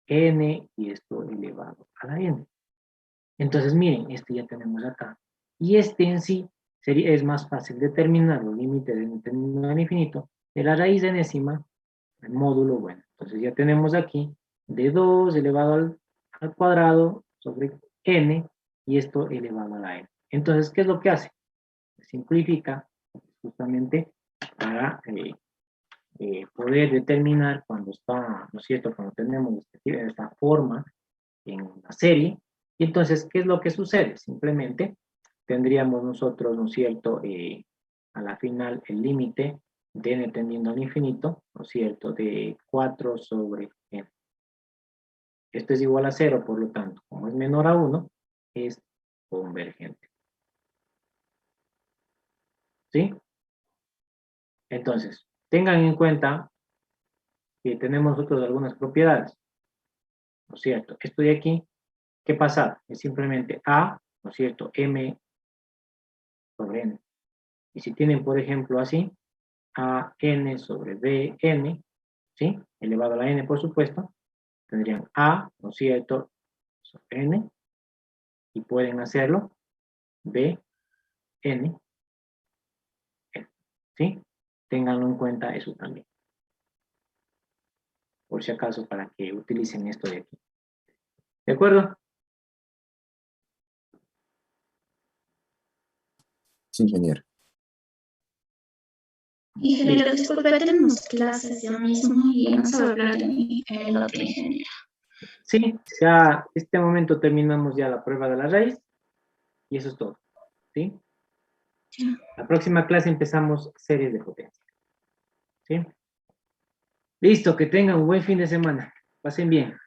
n, y esto elevado a la n. Entonces, miren, este ya tenemos acá. Y este en sí es más fácil determinar el límite de n al infinito de la raíz enésima, el módulo, bueno. Entonces ya tenemos aquí de 2 elevado al cuadrado sobre n, y esto elevado a la n. Entonces, ¿qué es lo que hace? Simplifica justamente para poder determinar cuando está, ¿no es cierto?, cuando tenemos esta forma en la serie. Y entonces, ¿qué es lo que sucede? Simplemente tendríamos nosotros, ¿no es cierto?, a la final el límite de n tendiendo al infinito, ¿no es cierto?, de 4 sobre n. Esto es igual a 0, por lo tanto, como es menor a 1, es convergente. ¿Sí? Entonces, tengan en cuenta que tenemos nosotros algunas propiedades, ¿no es cierto? Esto de aquí, ¿qué pasa? Es simplemente A, ¿no es cierto?, M sobre N. Y si tienen, por ejemplo, así, AN sobre BN, ¿sí? Elevado a la N, por supuesto, tendrían A, ¿no es cierto?, sobre N, y pueden hacerlo BN, N, ¿sí? Ténganlo en cuenta eso también. Por si acaso, para que utilicen esto de aquí. ¿De acuerdo? Sí, ingeniero. Ingeniero, disculpe, tenemos clases ya mismo y no se va a hablar de mí, el otro ingeniero. Sí, ya este momento terminamos ya la prueba de la raíz y eso es todo, ¿sí? Ya. La próxima clase empezamos series de potencia, ¿sí? Listo, que tengan un buen fin de semana. Pasen bien.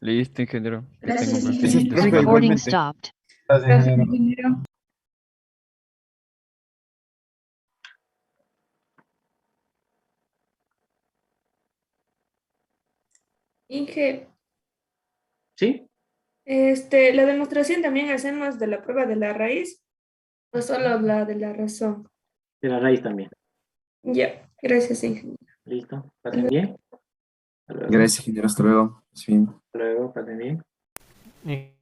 Listo, ingeniero. Que tenga Gracias, un buen Eso es, fin de profe, semana. Recording igualmente. stopped. Gracias, ingeniero. Inge, ¿Sí? la demostración también hacemos de la prueba de la raíz o solo la de la razón. De la raíz también. Ya, gracias, Inge. Listo. Pasen bien. Hasta luego. Gracias, ingeniero. Hasta luego. Sí. Hasta luego. Pasen bien.